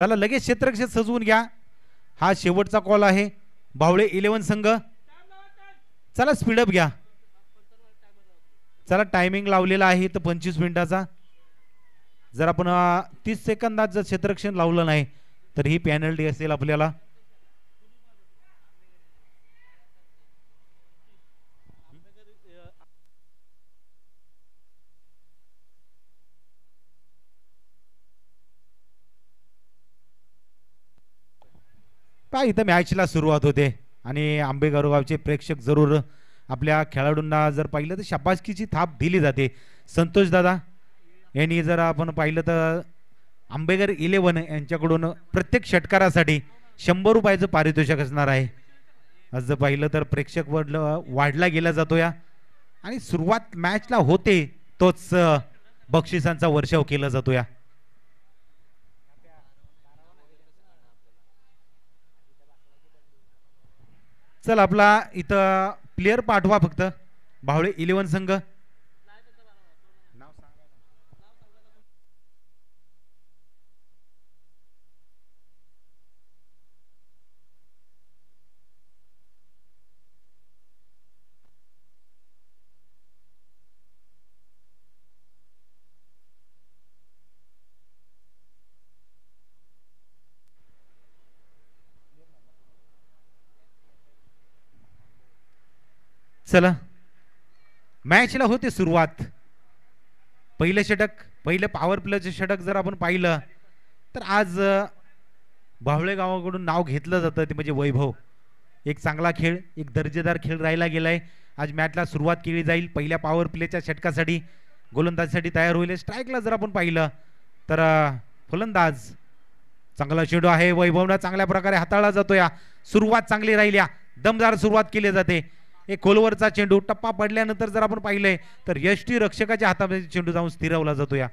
चला लगेच क्षेत्ररक्षक सजवून घ्या. हा शेवटचा कॉल आहे. बावळे 11 संघ चला स्पीडअप घ्या. चला टायमिंग लावलेला आहे तर 25 मिनिटाचा. जर आपण 30 सेकंदात जर क्षेत्ररक्षण लावलं नाही तर ही पेनल्टी असेल आपल्याला. पहा इथं मॅचला सुरुवात होते आणि आंबेगावचे प्रेक्षक जरूर आपल्या खेळाडूंना जर पाहिलं तर शाबासकीची थाप दिली जाते. संतोष दादा यांनी जर आपण पाहिलं तर आंबेगाव 11 यांच्याकडून प्रत्येक षटकारासाठी 100 रुपयाचं पारितोषिक असणार आहे. आज जर पाहिलं तर प्रेक्षक वाढला गेला जातो या आणि सुरुवात मॅचला होते तोच बक्षिसांचा वर्षाव केला जातो या. चल आपला इथं प्लेयर पाठवा फक्त. बावळे 11 संघ चला मॅचला होते सुरुवात. पहिलं षटक पहिलं पॉवर प्लेचं षटक जर आपण पाहिलं तर आज बावळे गावाकडून नाव घेतलं जातं ते म्हणजे वैभव. एक चांगला खेळ एक दर्जेदार खेळ राहिला गेलाय. आज मॅचला सुरुवात केली जाईल. पहिल्या पॉवर प्लेच्या षटकासाठी गोलंदाजीसाठी तयार होईल. स्ट्राईकला जर आपण पाहिलं तर फलंदाज चांगला चेंडू आहे. वैभवनं चांगल्या प्रकारे हाताळला जातो या. सुरुवात चांगली राहिल्या. दमदार सुरुवात केली जाते. एक खोलवरचा चेंडू टप्पा पडल्यानंतर जर आपण पाहिलंय तर यष्टी रक्षकाच्या हातामध्ये चेंडू जाऊन स्थिरावला जातो या.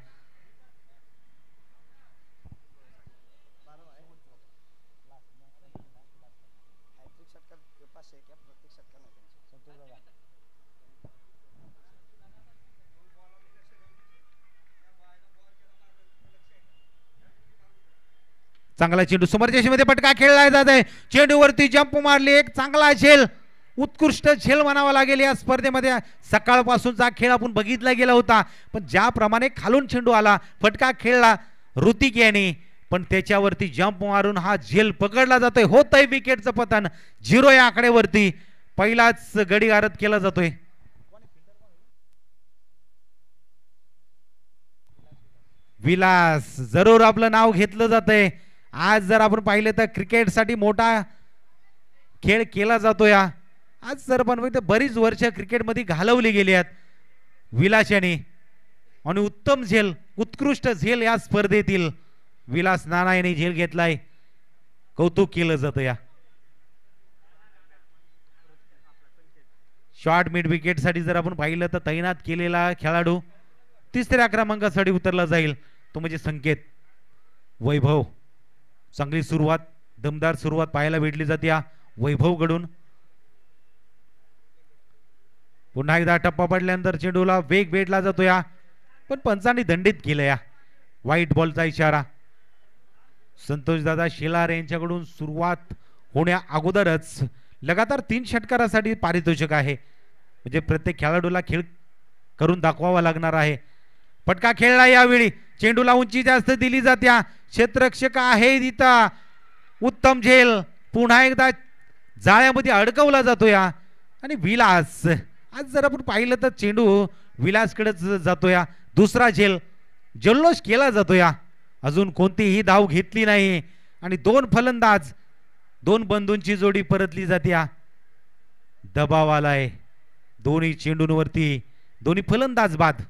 चांगला चेंडू समोरच्या मध्ये पटका खेळला जात आहे. चेंडूवरती जंप मारली. एक चांगला झेल उत्कृष्ट झेल म्हणावा लागेल. या स्पर्धेमध्ये सकाळपासूनचा खेळ आपण बघितला गेला होता पण ज्याप्रमाणे खालून चेंडू आला फटका खेळला ऋतिक याने पण त्याच्यावरती जंप मारून हा झेल पकडला जातोय. होतंय विकेटचं पतन. 0 या आकड्यावरती पहिलाच गडी गारद केला जातोय. विलास जरूर आपलं नाव घेतलं जातंय. आज जर आपण पाहिलं तर क्रिकेटसाठी मोठा खेळ केला जातो या. आज जर पण बरीच वर्ष क्रिकेटमध्ये घालवली गेली आहेत विलास यांनी आणि उत्तम झेल उत्कृष्ट झेल या स्पर्धेतील विलास नाना यांनी झेल घेतलाय. कौतुक केलं जातं या. शॉर्ट मिड विकेट साठी जर आपण पाहिलं तर तैनात केलेला खेळाडू तिसऱ्या क्रमांकासाठी उतरला जाईल तो म्हणजे संकेत. वैभव चांगली सुरुवात दमदार सुरुवात पाहायला भेटली जाते या वैभव कडून. पुन्हा एकदा टप्पा पडल्यानंतर चेंडूला वेग भेटला जातो या पण पंचांनी दंडित केलं या. व्हाईट बॉलचा इशारा. संतोष दादा शेलार यांच्याकडून सुरुवात होण्या अगोदरच लगातार 3 षटकारासाठी पारितोषिक आहे म्हणजे प्रत्येक खेळाडूला खेळ करून दाखवावा लागणार आहे. फटका खेळला यावेळी. चेंडूला उंची जास्त दिली जात्या. क्षेत्ररक्षक आहे तिथं. उत्तम झेल पुन्हा एकदा जाळ्यामध्ये अडकवला जातो या आणि विलास आज जर आपण पाहिलं तर चेंडू विलासकडेच जातो या. दुसरा झेल जल्लोष केला जातो या. अजून कोणतीही धाव घेतली नाही आणि 2 फलंदाज 2 बंधूंची जोडी परतली जाते या. दबाव आलाय दोन्ही चेंडूंवरती. दोन्ही फलंदाज बाद.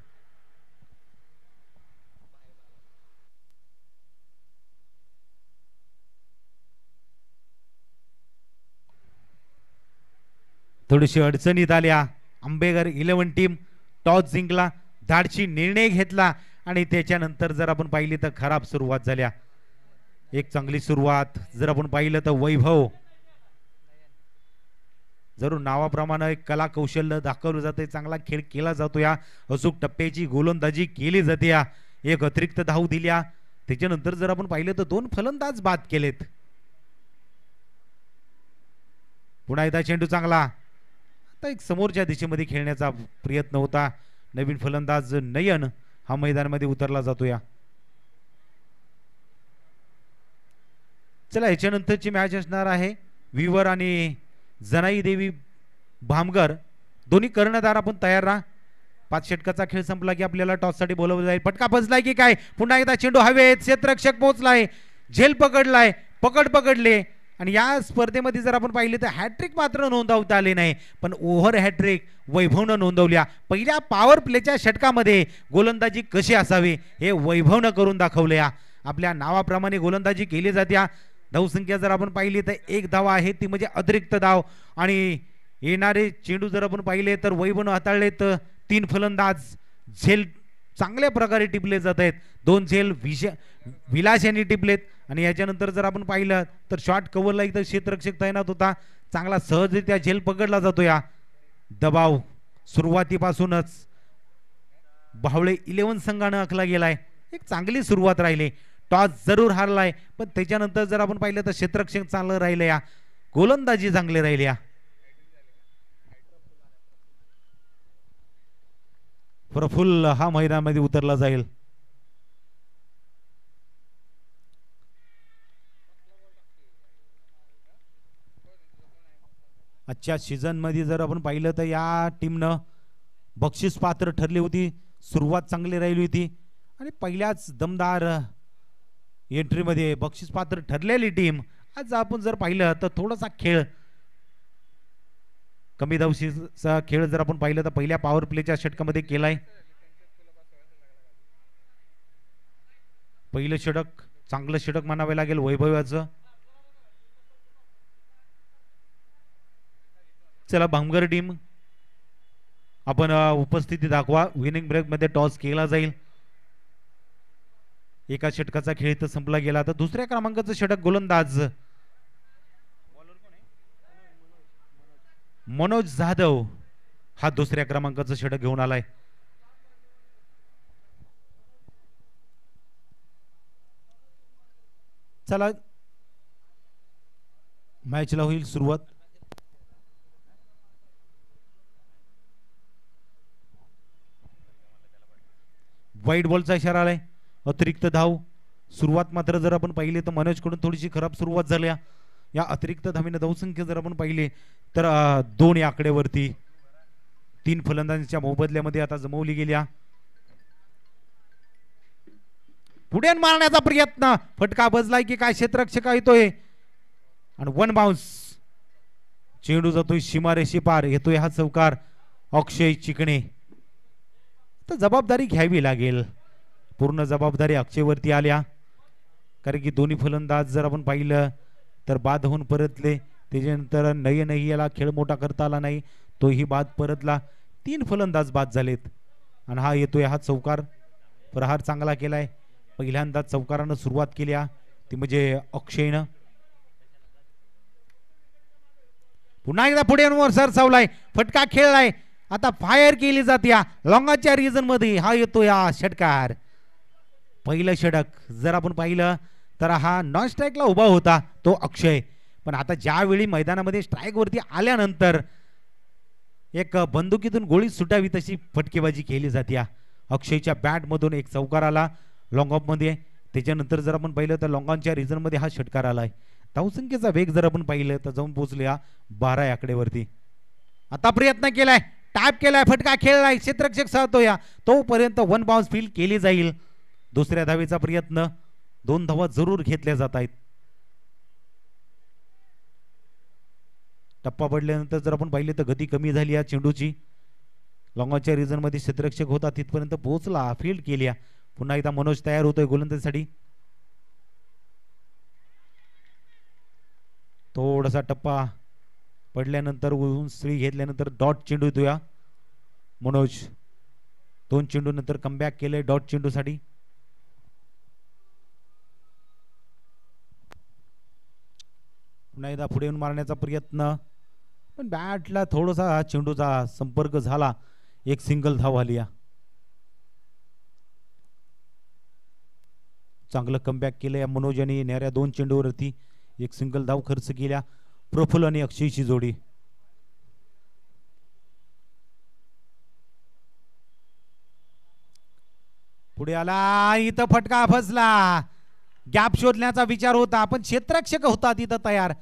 थोडीशी अडचणीत आल्या. आंबेगाव 11 टीम टॉस जिंकला धाडशी निर्णय घेतला आणि त्याच्यानंतर जर आपण पाहिली तर खराब सुरुवात झाल्या. एक चांगली सुरुवात जर आपण पाहिलं तर वैभव जरूर नावाप्रमाणे एक कला कौशल्य दाखवलं जाते. चांगला खेळ केला जातो या. अचूक टप्प्याची गोलंदाजी केली जाते या. एक अतिरिक्त धाव दिल्या त्याच्यानंतर जर आपण पाहिलं तर 2 फलंदाज बाद केलेत. पुन्हा एकदा चेंडू चांगला, आता एक समोरच्या दिशेमध्ये खेळण्याचा प्रयत्न होता. नवीन फलंदाज नयन हा मैदानामध्ये उतरला जातो. या चला याच्यानंतरची मॅच असणार आहे विवर आणि जनाई देवी भामगर. दोन्ही कर्णधार आपण तयार राहा. 5 षटकाचा खेळ संपला की आपल्याला टॉस साठी बोलवलं जाईल. फटका बसलाय की काय, पुन्हा एकदा चेंडू हवेत, क्षेत्ररक्षक पोहोचलाय, झेल पकडलाय, पकडले. आणि या स्पर्धेमध्ये जर आपण पाहिले तर हॅट्रिक मात्र नोंदवता आले नाही, पण ओव्हर हॅट्रिक वैभवनं नोंदवल्या. पहिल्या पॉवर प्लेच्या षटकामध्ये गोलंदाजी कशी असावी हे वैभवनं करून दाखवले. आपल्या नावाप्रमाणे गोलंदाजी केली जाते. धावसंख्या जर आपण पाहिली तर 1 धाव आहे, ती म्हणजे अतिरिक्त धाव. आणि येणारे चेंडू जर आपण पाहिले तर वैभवनं हाताळले तर 3 फलंदाज झेल चांगल्या प्रकारे टिपले जात आहेत. 2 झेल विलास यांनी टिपलेत. आणि याच्यानंतर जर आपण पाहिलं तर शॉर्ट कव्हरला इथं क्षेत्ररक्षक तैनात होता, चांगला सहजरित्या झेल पकडला जातो. या दबाव सुरुवातीपासूनच बावळे 11 संघानं आखला गेलाय. एक चांगली सुरुवात राहिली. टॉस जरूर हारलाय, पण त्याच्यानंतर जर आपण पाहिलं तर क्षेत्ररक्षक चांगलं राहिलं. या गोलंदाजी चांगली राहिली. या प्रफुल्ल हा मैदानामध्ये उतरला जाईल. आजच्या सीझन मध्ये जर आपण पाहिलं तर या टीमनं बक्षीस पात्र ठरली होती. सुरुवात चांगली राहिली होती आणि पहिल्याच दमदार एंट्रीमध्ये बक्षीस पात्र ठरलेली टीम आज आपण जर पाहिलं तर थोडासा खेळ कमी धावशीचा खेळ जर आपण पाहिलं तर पहिल्या पॉवर प्लेच्या षटकामध्ये केलाय. पहिलं षटक चांगलं षटक म्हणावे लागेल वैभवाचं. चला भामगर टीम आपण उपस्थिती दाखवा. विनिंग ब्रेक मध्ये टॉस केला जाईल. एका षटकाचा खेळ तर संपला गेला. तर दुसऱ्या क्रमांकाचं षटक गोलंदाज मनोज जाधव हा दुसऱ्या क्रमांकाचं षटक घेऊन आलाय. चला मॅचला होईल सुरुवात. वाईट बॉलचा इशारा आलाय. अतिरिक्त धाव. सुरुवात मात्र जर आपण पाहिली तर मनोज कडून थोडीशी खराब सुरुवात झाली. या अतिरिक्त धावीने धावसंख्या जर आपण पाहिली तर 2 या आकड्यावरती 3 फलंदाजांच्या मोबदल्यामध्ये आता जमवली गेल्या. पुढे मारण्याचा प्रयत्न, फटका बजलाय की काय, क्षेत्ररक्षक येतोय आणि 1 बाउन्स. चेंडू जातोय सीमारेषे पार. येतोय हा चौकार अक्षय चिकणे. तर जबाबदारी घ्यावी लागेल. पूर्ण जबाबदारी अक्षयवरती आल्या, कारण की दोन्ही फलंदाज जर आपण पाहिलं तर बाद होऊन परतले. त्याच्यानंतर नयनही याला खेळ मोठा करता आला नाही, तोही बाद परतला. 3 फलंदाज बाद झालेत आणि हा येतोय हा चौकार. प्रहार चांगला केलाय. पहिल्यांदा चौकारानं सुरुवात केली ती म्हणजे अक्षयनं. पुन्हा एकदा पुढे सरसावलाय, फटका खेळलाय. आता फायर केली जाते या लॉंगाच्या रिजन मध्ये. हा येतो या षटकार. पहिलं षटक जर आपण पाहिलं तर हा नॉन स्ट्राईकला उभा होता तो अक्षय, पण आता ज्यावेळी मैदानामध्ये स्ट्राईक वरती आल्यानंतर एक बंदुकीतून गोळी सुटावी तशी फटकेबाजी केली जाते. अक्षयच्या बॅट मधून एक चौकार आला लॉंग ऑफ मध्ये. त्याच्यानंतर जर आपण पाहिलं तर लॉंगांच्या रिजन मध्ये हा षटकार आलाय. धावसंख्येचा वेग जर आपण पाहिलं तर जाऊन पोहोचले 12 या आकडेवरती. आता प्रयत्न केलाय, टॅप केलाय, फटका खेळलाय, क्षेत्ररक्षक साधतो या. तोपर्यंत 1 बाउन्स फील केली जाईल. दुसऱ्या धावेचा प्रयत्न. 2 धावा जरूर घेतल्या जात आहेत. टप्पा पडल्यानंतर जर आपण पाहिले तर गती कमी झाली या चेंडूची. लॉंगाच्या रिजन मध्ये क्षेत्ररक्षक होता तिथपर्यंत पोहोचला, फील्ड केली. पुन्हा एकदा मनोज तयार होतोय गोलंदाजीसाठी. थोडासा टप्पा पडल्यानंतर उंचळी घेतल्यानंतर डॉट चेंडू येतो या मनोज. 2 चेंडू नंतर कमबॅक केले डॉट चेंडू साठी. पुन्हा एकदा पुढे येऊन मारण्याचा प्रयत्न, पण बॅटला थोडासा चेंडूचा संपर्क झाला. एक सिंगल धाव आली. चांगलं कमबॅक केलं या मनोज आणि येणाऱ्या 2 चेंडूवरती एक सिंगल धाव खर्च केल्या. प्रफुल्ल आणि अक्षयची जोडी. पुढे आला, इथं फटका फसला. गॅप शोधण्याचा विचार होता पण क्षेत्ररक्षक होता तिथं तयार.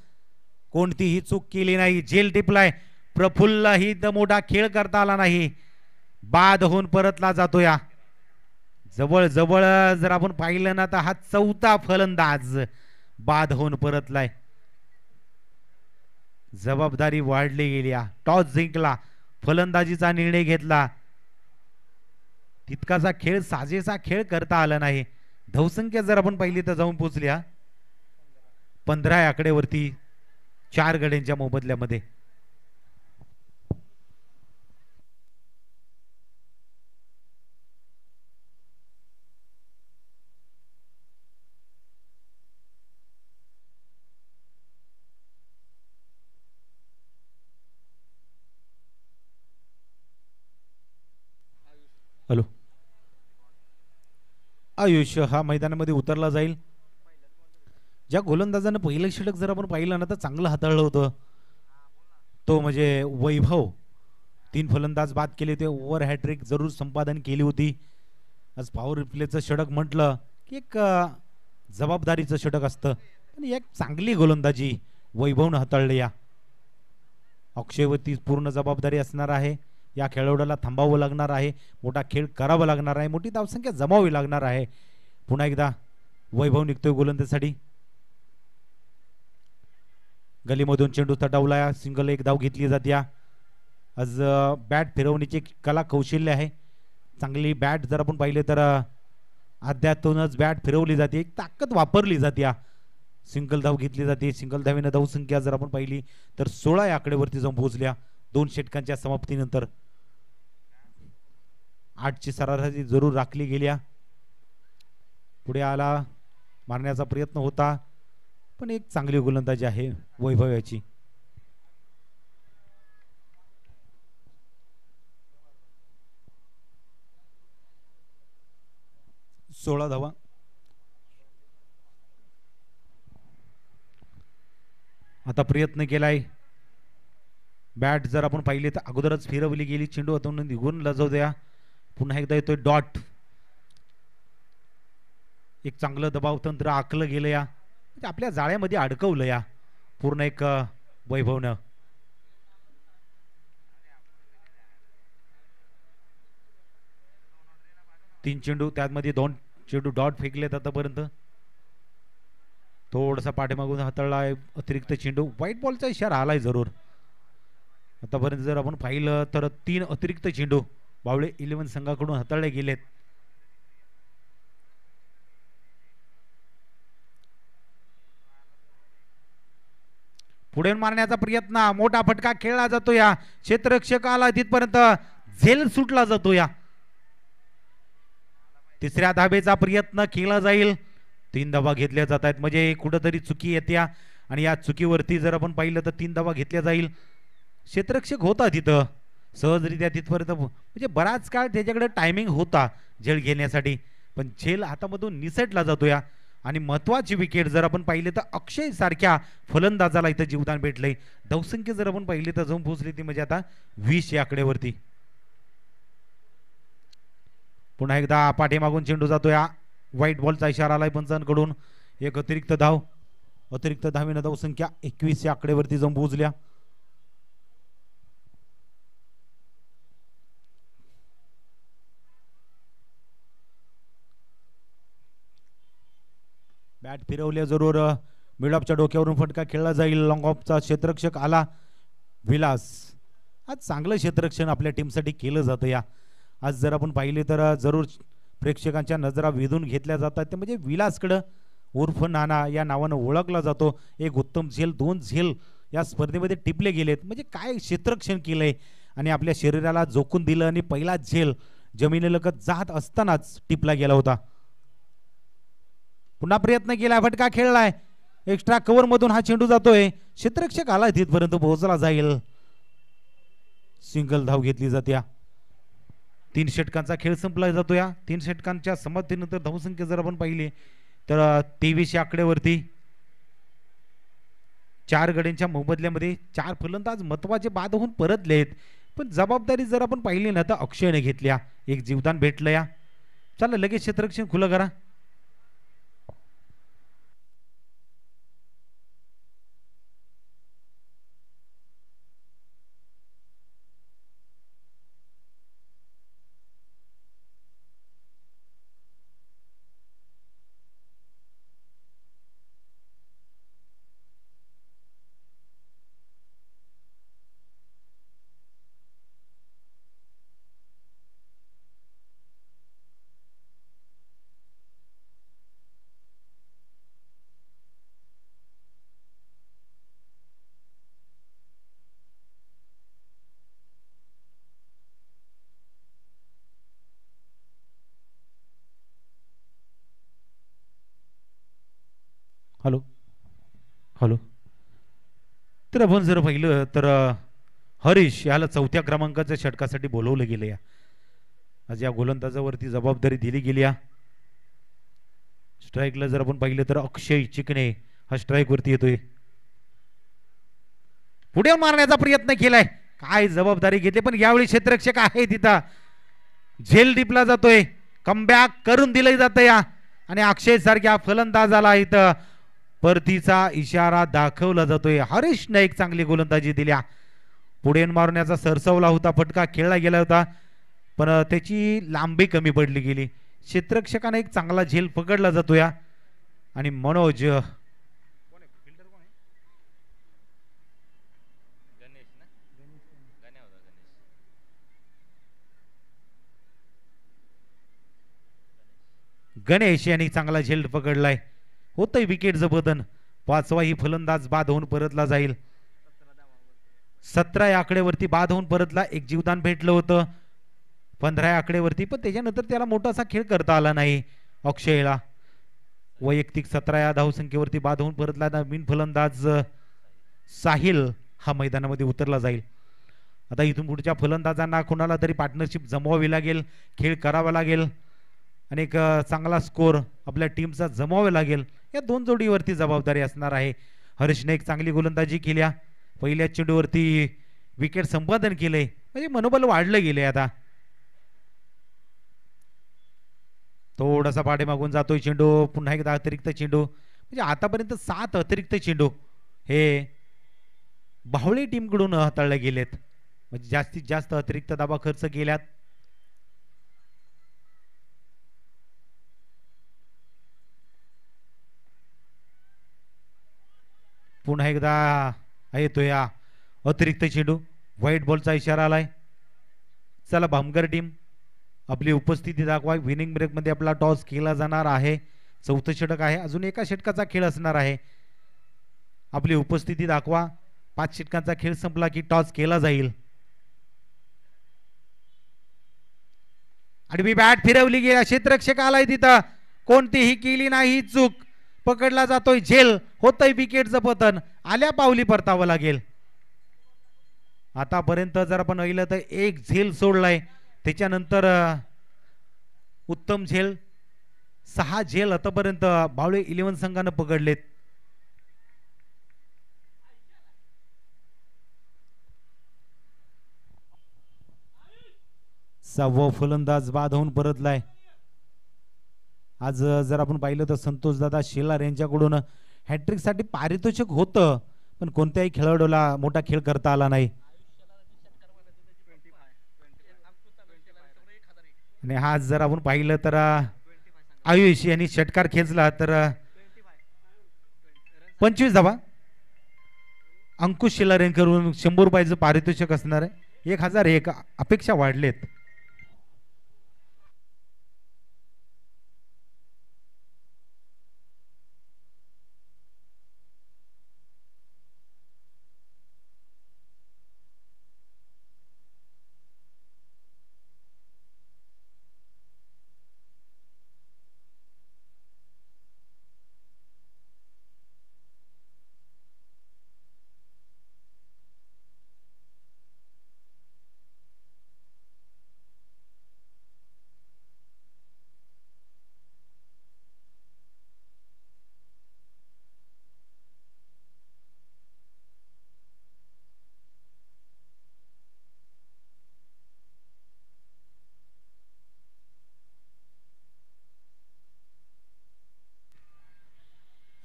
कोणतीही चूक केली नाही. झेल टिपलाय. प्रफुल्ल ही मोठा खेळ करता आला नाही. बाद होऊन परतला जातो. या जवळ जवळ जर आपण पाहिलं ना तर हा 4था फलंदाज बाद होऊन परतलाय. जबाबदारी वाढली गेली. टॉस जिंकला, फलंदाजीचा निर्णय घेतला. तितकाचा खेळ साजेसा खेळ करता आला नाही. धावसंख्या जर आपण पाहिली तर जाऊन पोहोचल्या 15 आकड्यावरती 4 गड्यांच्या मोबदल्यामध्ये. हॅलो, आयुष हा मैदानामध्ये उतरला जाईल. ज्या गोलंदाजानं पहिलं षटक जर आपण पाहिलं ना तर चांगलं हाताळलं होतं तो म्हणजे वैभव. 3 फलंदाज बाद केले ते. ओव्हर हॅट्रिक जरूर संपादन केली होती. आज पॉवर रिप्लेचं षटक म्हटलं की एक जबाबदारीचं षटक असतं पण एक चांगली गोलंदाजी वैभवनं हाताळली. या अक्षयवरती पूर्ण जबाबदारी असणार आहे. या खेळाडूला थांबावं लागणार आहे. मोठा खेळ करावा लागणार आहे. मोठी धावसंख्या जमावी लागणार आहे. पुन्हा एकदा वैभव निघतोय गोलंदाजीसाठी. गलीमधून चेंडू तटावला. सिंगल एक धाव घेतली जाते. आज बॅट फिरवण्याची कला कौशल्य आहे. चांगली बॅट जर आपण पाहिले तर आद्यातूनच बॅट फिरवली जाते. एक ताकद वापरली जाते. सिंगल धाव घेतली जाते. सिंगल धावेनं धावसंख्या जर आपण पाहिली तर 16 या आकड्यावरती जाऊन पोहोचल्या 2 षटकांच्या समाप्तीनंतर. 8ची सरासरी जरूर राखली गेल्या. पुढे आला, मारण्याचा प्रयत्न होता पण एक चांगली गोलंदाजी आहे वैभव याची. सोळा धावा. आता प्रयत्न केलाय. बॅट जर आपण पाहिले तर अगोदरच फिरवली गेली. चेंडू हातून निघून जाऊ द्या. पुन्हा एकदा येतोय डॉट. एक चांगलं दबाव तंत्र आखलं गेलं. या आपल्या जाळ्यामध्ये अडकवलं या पूर्ण एक वैभवनं. तीन चेंडू त्यामध्ये 2 चेंडू डॉट फेकलेत आतापर्यंत. थोडासा पाठीमागून हाताळलाय अतिरिक्त चेंडू. व्हाईट बॉलचा इशारा आलाय जरूर. आतापर्यंत जर आपण पाहिलं तर 3 अतिरिक्त चेंडू बावळे 11 संघाकडून हाताळले गेलेत. पुढे मारण्याचा प्रयत्न. मोठा फटका खेळला जातो. या क्षेत्ररक्षकाला तिथपर्यंत झेल सुटला जातो. या तिसऱ्या धाबेचा प्रयत्न केला जाईल. 3 धावा घेतल्या जात आहेत म्हणजे कुठंतरी चुकी येते आणि या चुकीवरती जर आपण पाहिलं तर 3 धावा घेतल्या जाईल. क्षेत्ररक्षक होता तिथं सहजरित्या तिथपर्यंत म्हणजे बराच काळ त्याच्याकडे टायमिंग होता झेल घेण्यासाठी पण झेल हातामधून निसटला जातो. या आणि महत्वाची विकेट जर आपण पाहिले तर अक्षय सारख्या फलंदाजाला इथं जीवदान भेटलंय. धावसंख्या जर आपण पाहिले तर जाऊन पोहोचली ती म्हणजे आता 20 या आकड्यावरती. पुन्हा एकदा पाठीमागून चेंडू जातो. या व्हाईट बॉलचा इशारा आलाय पंचांकडून. एक अतिरिक्त धाव. अतिरिक्त धावेनं धावसंख्या 21 या आकड्यावरती जाऊन पोहोचल्या. बॅट फिरवल्या जरूर. मिडऑफच्या डोक्यावरून फटका खेळला जाईल. लॉंग ऑफचा क्षेत्ररक्षक आला विलास. आज चांगलं क्षेत्ररक्षण आपल्या टीमसाठी केलं जातं. या आज जर आपण पाहिले तर जरूर प्रेक्षकांच्या नजरा वेधून घेतल्या जातात ते म्हणजे विलासकडं उर्फ नाना या नावानं ओळखला जातो. एक उत्तम झेल 2 झेल या स्पर्धेमध्ये टिपले गेलेत म्हणजे काय क्षेत्ररक्षण केलंय आणि आपल्या शरीराला झोकून दिलं आणि पहिला झेल जमिनीलगत जात असतानाच टिपला गेला होता. पुन्हा प्रयत्न केला. फटका खेळलाय. एक्स्ट्रा कव्हर मधून हा चेंडू जातोय. क्षेत्ररक्षक आला तिथपर्यंत पोहोचला जाईल. सिंगल धाव घेतली जाते. 3 षटकांचा खेळ संपला जातो. या 3 षटकांच्या समाप्तीनंतर धावसंख्या जर आपण पाहिली तर 23 आकड्यावरती 4 गड्यांच्या मोबदल्यामध्ये 4 फलंदाज महत्वाचे बाद होऊन परतलेत. पण जबाबदारी जर आपण पाहिली ना तर अक्षयने घेतल्या. एक जीवदान भेटलं या. चला लगेच क्षेत्ररक्षण खुलं करा. Hello hello. तर आपण जर पाहिलं तर हरीश याला 4थ्या क्रमांकाच्या षटकासाठी बोलवलं गेले या. आज या गोलंदाजावरती जबाबदारी दिली गेली या. स्ट्राईकला जर आपण पाहिलं तर अक्षय चिकणे हा स्ट्राईक वरती येतोय. पुढे मारण्याचा प्रयत्न केलाय. काय जबाबदारी घेतली पण यावेळी क्षेत्ररक्षक आहे तिथं. झेल डिपला जातोय. कमबॅक करून दिलं जातं या. आणि अक्षय सारख्या फलंदाजाला इथं परतीचा इशारा दाखवला जातोय. हरीशने एक चांगली गोलंदाजी दिल्या. पुढे मारण्याचा सरसवला होता. फटका खेळला गेला होता पण त्याची लांबी कमी पडली गेली. क्षेत्ररक्षकाने एक चांगला झेल पकडला जातो या. आणि मनोज गणेश यांनी चांगला झेल पकडलाय. होतंय विकेटचं बदन. 5वा ही फलंदाज बाद होऊन परतला जाईल. 17 आकड्यावरती बाद होऊन परतला. एक जीवदान भेटलं होतं 15 आकड्यावरती पण त्याच्यानंतर त्याला मोठासा खेळ करता आला नाही. अक्षयला वैयक्तिक 17 या धावसंख्येवरती बाद होऊन परतला. नवीन फलंदाज साहिल हा मैदानामध्ये उतरला जाईल. आता इथून पुढच्या फलंदाजांना कोणाला तरी पार्टनरशिप जमवावी लागेल. खेळ करावा लागेल आणि एक चांगला स्कोर आपल्या टीमचा जमवावा लागेल. या 2 जोडीवरती जबाबदारी असणार आहे. हरीशने एक चांगली गोलंदाजी केल्या. पहिल्या चेंडूवरती विकेट संपादन केले म्हणजे मनोबल वाढलं गेले. आता थोडासा पाठीमागून जातोय चेंडू. पुन्हा एकदा अतिरिक्त चेंडू. म्हणजे आतापर्यंत 7 अतिरिक्त चेंडू हे बाहुळे टीम कडून हाताळले गेलेत. म्हणजे जास्तीत जास्त अतिरिक्त धावा खर्च केल्यात. पुन्हा एकदा येतोय या अतिरिक्त चेंडू. व्हाईट बॉलचा इशारा आलाय. चला भामगर टीम आपली उपस्थिती दाखवा. विनिंग ब्रेक मध्ये आपला टॉस केला जाणार आहे. 4थं षटक आहे. अजून एका षटकाचा खेळ असणार आहे. आपली उपस्थिती दाखवा. 5 षटकांचा खेळ संपला की टॉस केला जाईल. आडवी बॅट फिरवली गेली. क्षेत्ररक्षक आलाय तिथं. कोणतीही केली नाही चूक. पकडला जातोय झेल. होतंय विकेटचं पतन. आल्या पावली परतावं लागेल. आतापर्यंत जर आपण पाहिलं तर एक झेल सोडलाय. त्याच्यानंतर उत्तम झेल 6 झेल आतापर्यंत बावळे 11 संघानं पकडलेत. सहावा फलंदाज बाद होऊन परतलाय. आज जर आपण पाहिलं तर संतोष दादा शेलार यांच्याकडून हॅट्रिक साठी पारितोषिक होतं पण कोणत्याही खेळाडूला मोठा खेळ करता आला नाही. आणि आज जर आपण पाहिलं तर आयुष यांनी षटकार खेचला तर 25 धावा. अंकुश शेलार यांकडून 100 रुपयाचं पारितोषिक असणार आहे. 1001 अपेक्षा वाढलेत.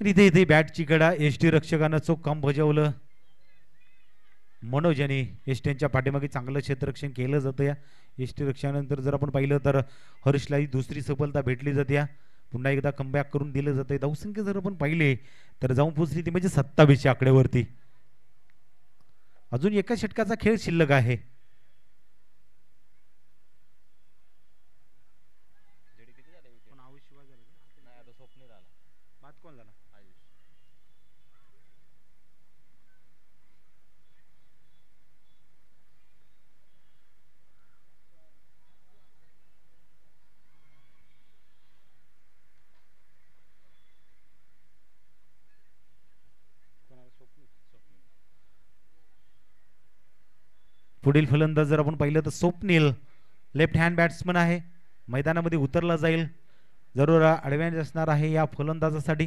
इथे इथे बॅटची कडा एसटी रक्षकानं चोख काम बजावलं. मनोज यांनी एसटीच्या पाठीमागे चांगलं क्षेत्ररक्षण केलं जातं. या एसटी रक्षणानंतर जर आपण पाहिलं तर हर्षलाही दुसरी सफलता भेटली जाते. या पुन्हा एकदा कमबॅक करून दिलं जाते. धावसंख्या जर आपण पाहिले तर जाऊन पोचली ती म्हणजे 27 आकड्यावरती. अजून एका षटकाचा खेळ शिल्लक आहे. पुढील फलंदाज जर आपण पाहिलं तर स्वप्नील लेफ्ट हँड बॅट्समन आहे. मैदानामध्ये उतरला जाईल. जरूर ॲडव्हान्स असणार आहे या फलंदाजासाठी,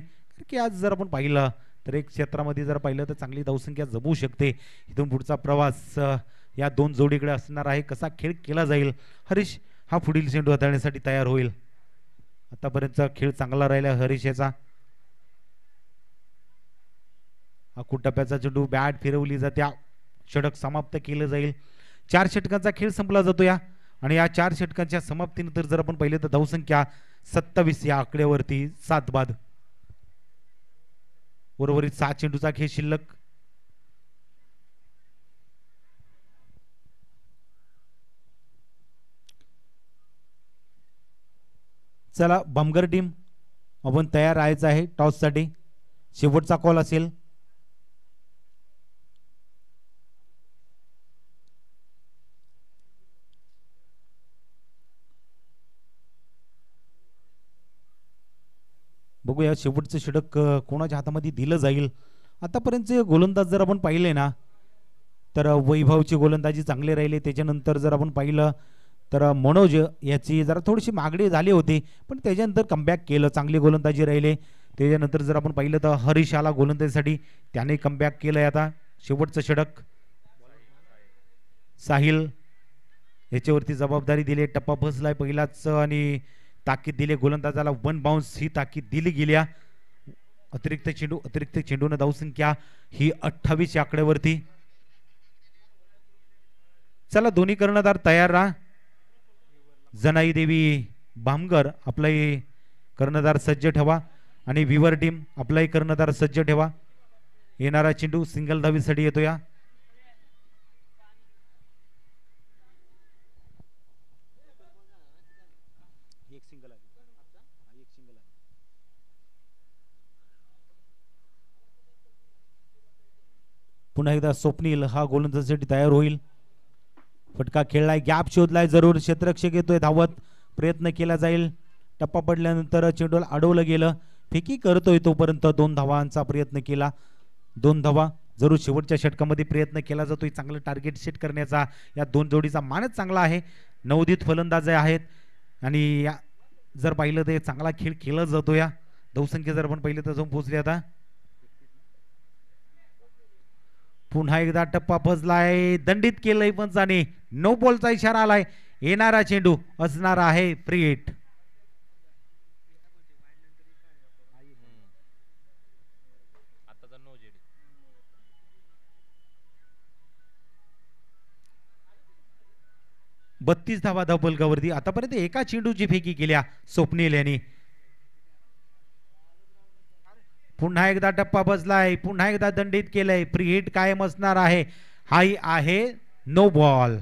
की आज जर आपण पाहिलं तर एक क्षेत्रामध्ये जर पाहिलं तर चांगली धावसंख्या जमू शकते. इथून पुढचा प्रवास या दोन जोडीकडे असणार आहे. कसा खेळ केला जाईल. हरीश हा पुढील चेंडू हाताळण्यासाठी तयार होईल. आतापर्यंतचा खेळ चांगला राहिला हरीश याचा. हा टप्प्याचा चेंडू बॅट फिरवली जाते. षटक समाप्त केलं जाईल. 4 षटकांचा खेळ संपला जातो या. आणि या 4 षटकांच्या समाप्तीनंतर जर आपण पाहिले तर धावसंख्या 27 या आकड्यावरती 7 बाद. उर्वरित 7 चेंडूचा खेळ शिल्लक. चला बमगर टीम आपण तयार राहायचं आहे टॉस साठी. शेवटचा कॉल असेल. बघूया शेवटचं षटक कोणाच्या हातामध्ये दिलं जाईल. आतापर्यंतचे गोलंदाज जर आपण पाहिले ना तर वैभवची गोलंदाजी चांगली राहिली. त्याच्यानंतर जर आपण पाहिलं तर मनोज याची जरा थोडीशी मागणी झाली होती, पण त्याच्यानंतर कमबॅक केलं. चांगली गोलंदाजी राहिले. त्याच्यानंतर जर आपण पाहिलं तर हरीश आला गोलंदाजीसाठी, त्याने कमबॅक केलंय. आता शेवटचं षटक साहिल याच्यावरती जबाबदारी दिली. टप्पा फसलाय पहिलाच आणि ताकीद दिली गोलंदाजाला. 1 बाउन्स ही ताकीद दिली गेली. अतिरिक्त चेंडून धावसंख्या ही 28 आकड्यावरती. चला दोन्ही कर्णधार तयार राहा. जनाई देवी बामगर आपलाही कर्णधार सज्ज ठेवा आणि विवर टीम आपलाही कर्णधार सज्ज ठेवा. येणारा चेंडू सिंगल धावीसाठी येतो. या पुन्हा एकदा स्वप्नील हा गोलंदाजीसाठी तयार होईल. फटका खेळलाय. गॅप शोधलाय. जरूर क्षेत्ररक्षक येतोय धावत. प्रयत्न केला जाईल. टप्पा पडल्यानंतर चेंडूला अडवलं गेलं. फेकी करतोय तोपर्यंत 2 धावांचा प्रयत्न केला. 2 धावा जरूर शेवटच्या षटकामध्ये प्रयत्न केला जातोय. चांगलं टार्गेट सेट करण्याचा या 2 जोडीचा मानच चांगला आहे. नवोदित फलंदाज आहेत आणि जर पाहिलं तर चांगला खेळ केला जातो. या धावसंख्या जर आपण पाहिलं तर जाऊन पोहोचले. आता पुन्हा एकदा टप्पा फसलाय. दंडित केलंय पंचाने. नो बॉलचा इशारा आलाय. येणारा चेंडू असणार आहे फ्री हिट. बत्तीस धावा धावफलकावरती. आतापर्यंत एका चेंडूची फेकी केल्या स्वप्नील यांनी. पुन्हा एकदा टप्पा बसलाय. पुन्हा एकदा दंडित केलंय. फ्री हिट कायम असणार आहे. हाई आहे नो बॉल.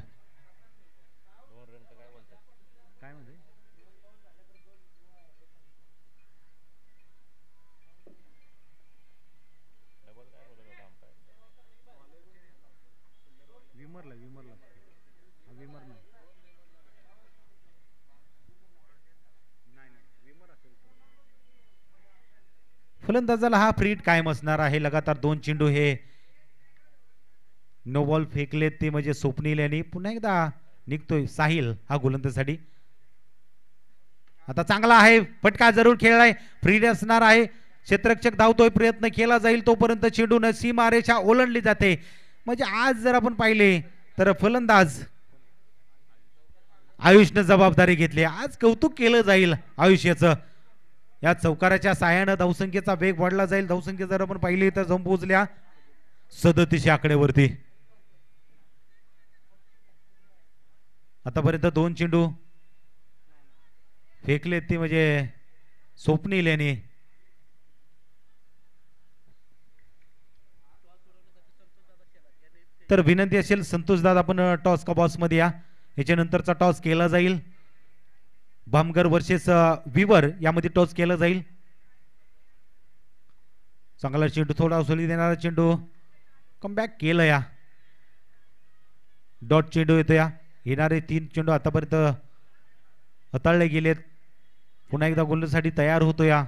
फलंदाजाला हा फ्री हिट कायम असणार आहे. लगातार 2 चेंडू हे नो बॉल फेकले ते म्हणजे स्वप्नील यांनी. पुन्हा एकदा निघतोय साहिल हा गोलंदाजीसाठी. आता चांगला आहे. फटका जरूर खेळलाय. फ्री हिट असणार आहे. क्षेत्ररक्षक धावतोय. प्रयत्न केला जाईल तोपर्यंत चेंडू न सीमारेषा ओलांडली जाते. म्हणजे आज जर आपण पाहिले तर फलंदाज आयुषने जबाबदारी घेतली. आज कौतुक केलं जाईल आयुष्याचं. या चौकाराच्या साह्यानं धावसंख्येचा वेग वाढला जाईल. धावसंख्या जर आपण पाहिली तर जाऊन पोहोचल्या 37 आकड्यावरती. आतापर्यंत 2 चेंडू फेकलेत ती म्हणजे स्वप्नील यांनी. तर विनंती असेल संतोष दादा आपण टॉस का बॉक्स मध्ये या. याच्यानंतरचा टॉस केला जाईल. भामगर वर्सेस विवर यामध्ये टॉस केला जाईल. चांगला चेंडू थोडा उसळी देणारा चेंडू कमबॅक केलं या. डॉट चेंडू येतो या. येणारे 3 चेंडू आतापर्यंत हाताळले गेलेत. पुन्हा एकदा गोलंदाजीसाठी तयार होतो या.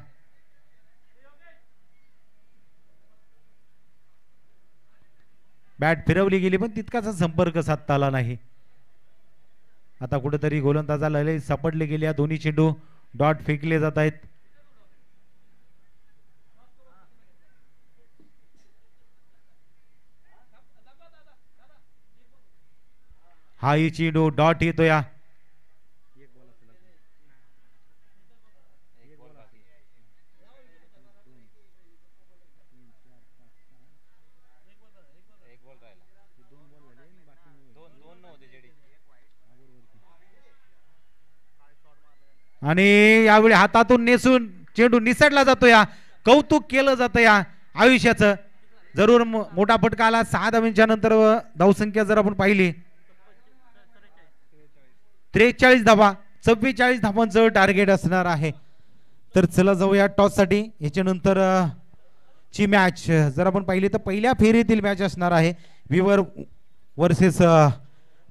बॅट फिरवली गेली पण तितकाचा संपर्क साधता आला नाही. आता कुठेतरी गोलंदाजाला लय सापडले गेले. दोन्ही चेंडू डॉट फेकले जात आहेत. हा ही चेंडू डॉट येतो या. आणि यावेळी हातातून नेसून चेंडू निसटला जातो या. कौतुक केलं जातं या आयुष्याचं. जरूर मोठा फटका आला. 6 धावांच्या नंतर धावसंख्या जर आपण पाहिली 43 धावा. 44 धावांचं टार्गेट असणार आहे. तर चला जाऊया टॉस साठी. याच्यानंतर ची मॅच जर आपण पाहिली तर पहिल्या फेरीतील मॅच असणार आहे. विवर वर्सेस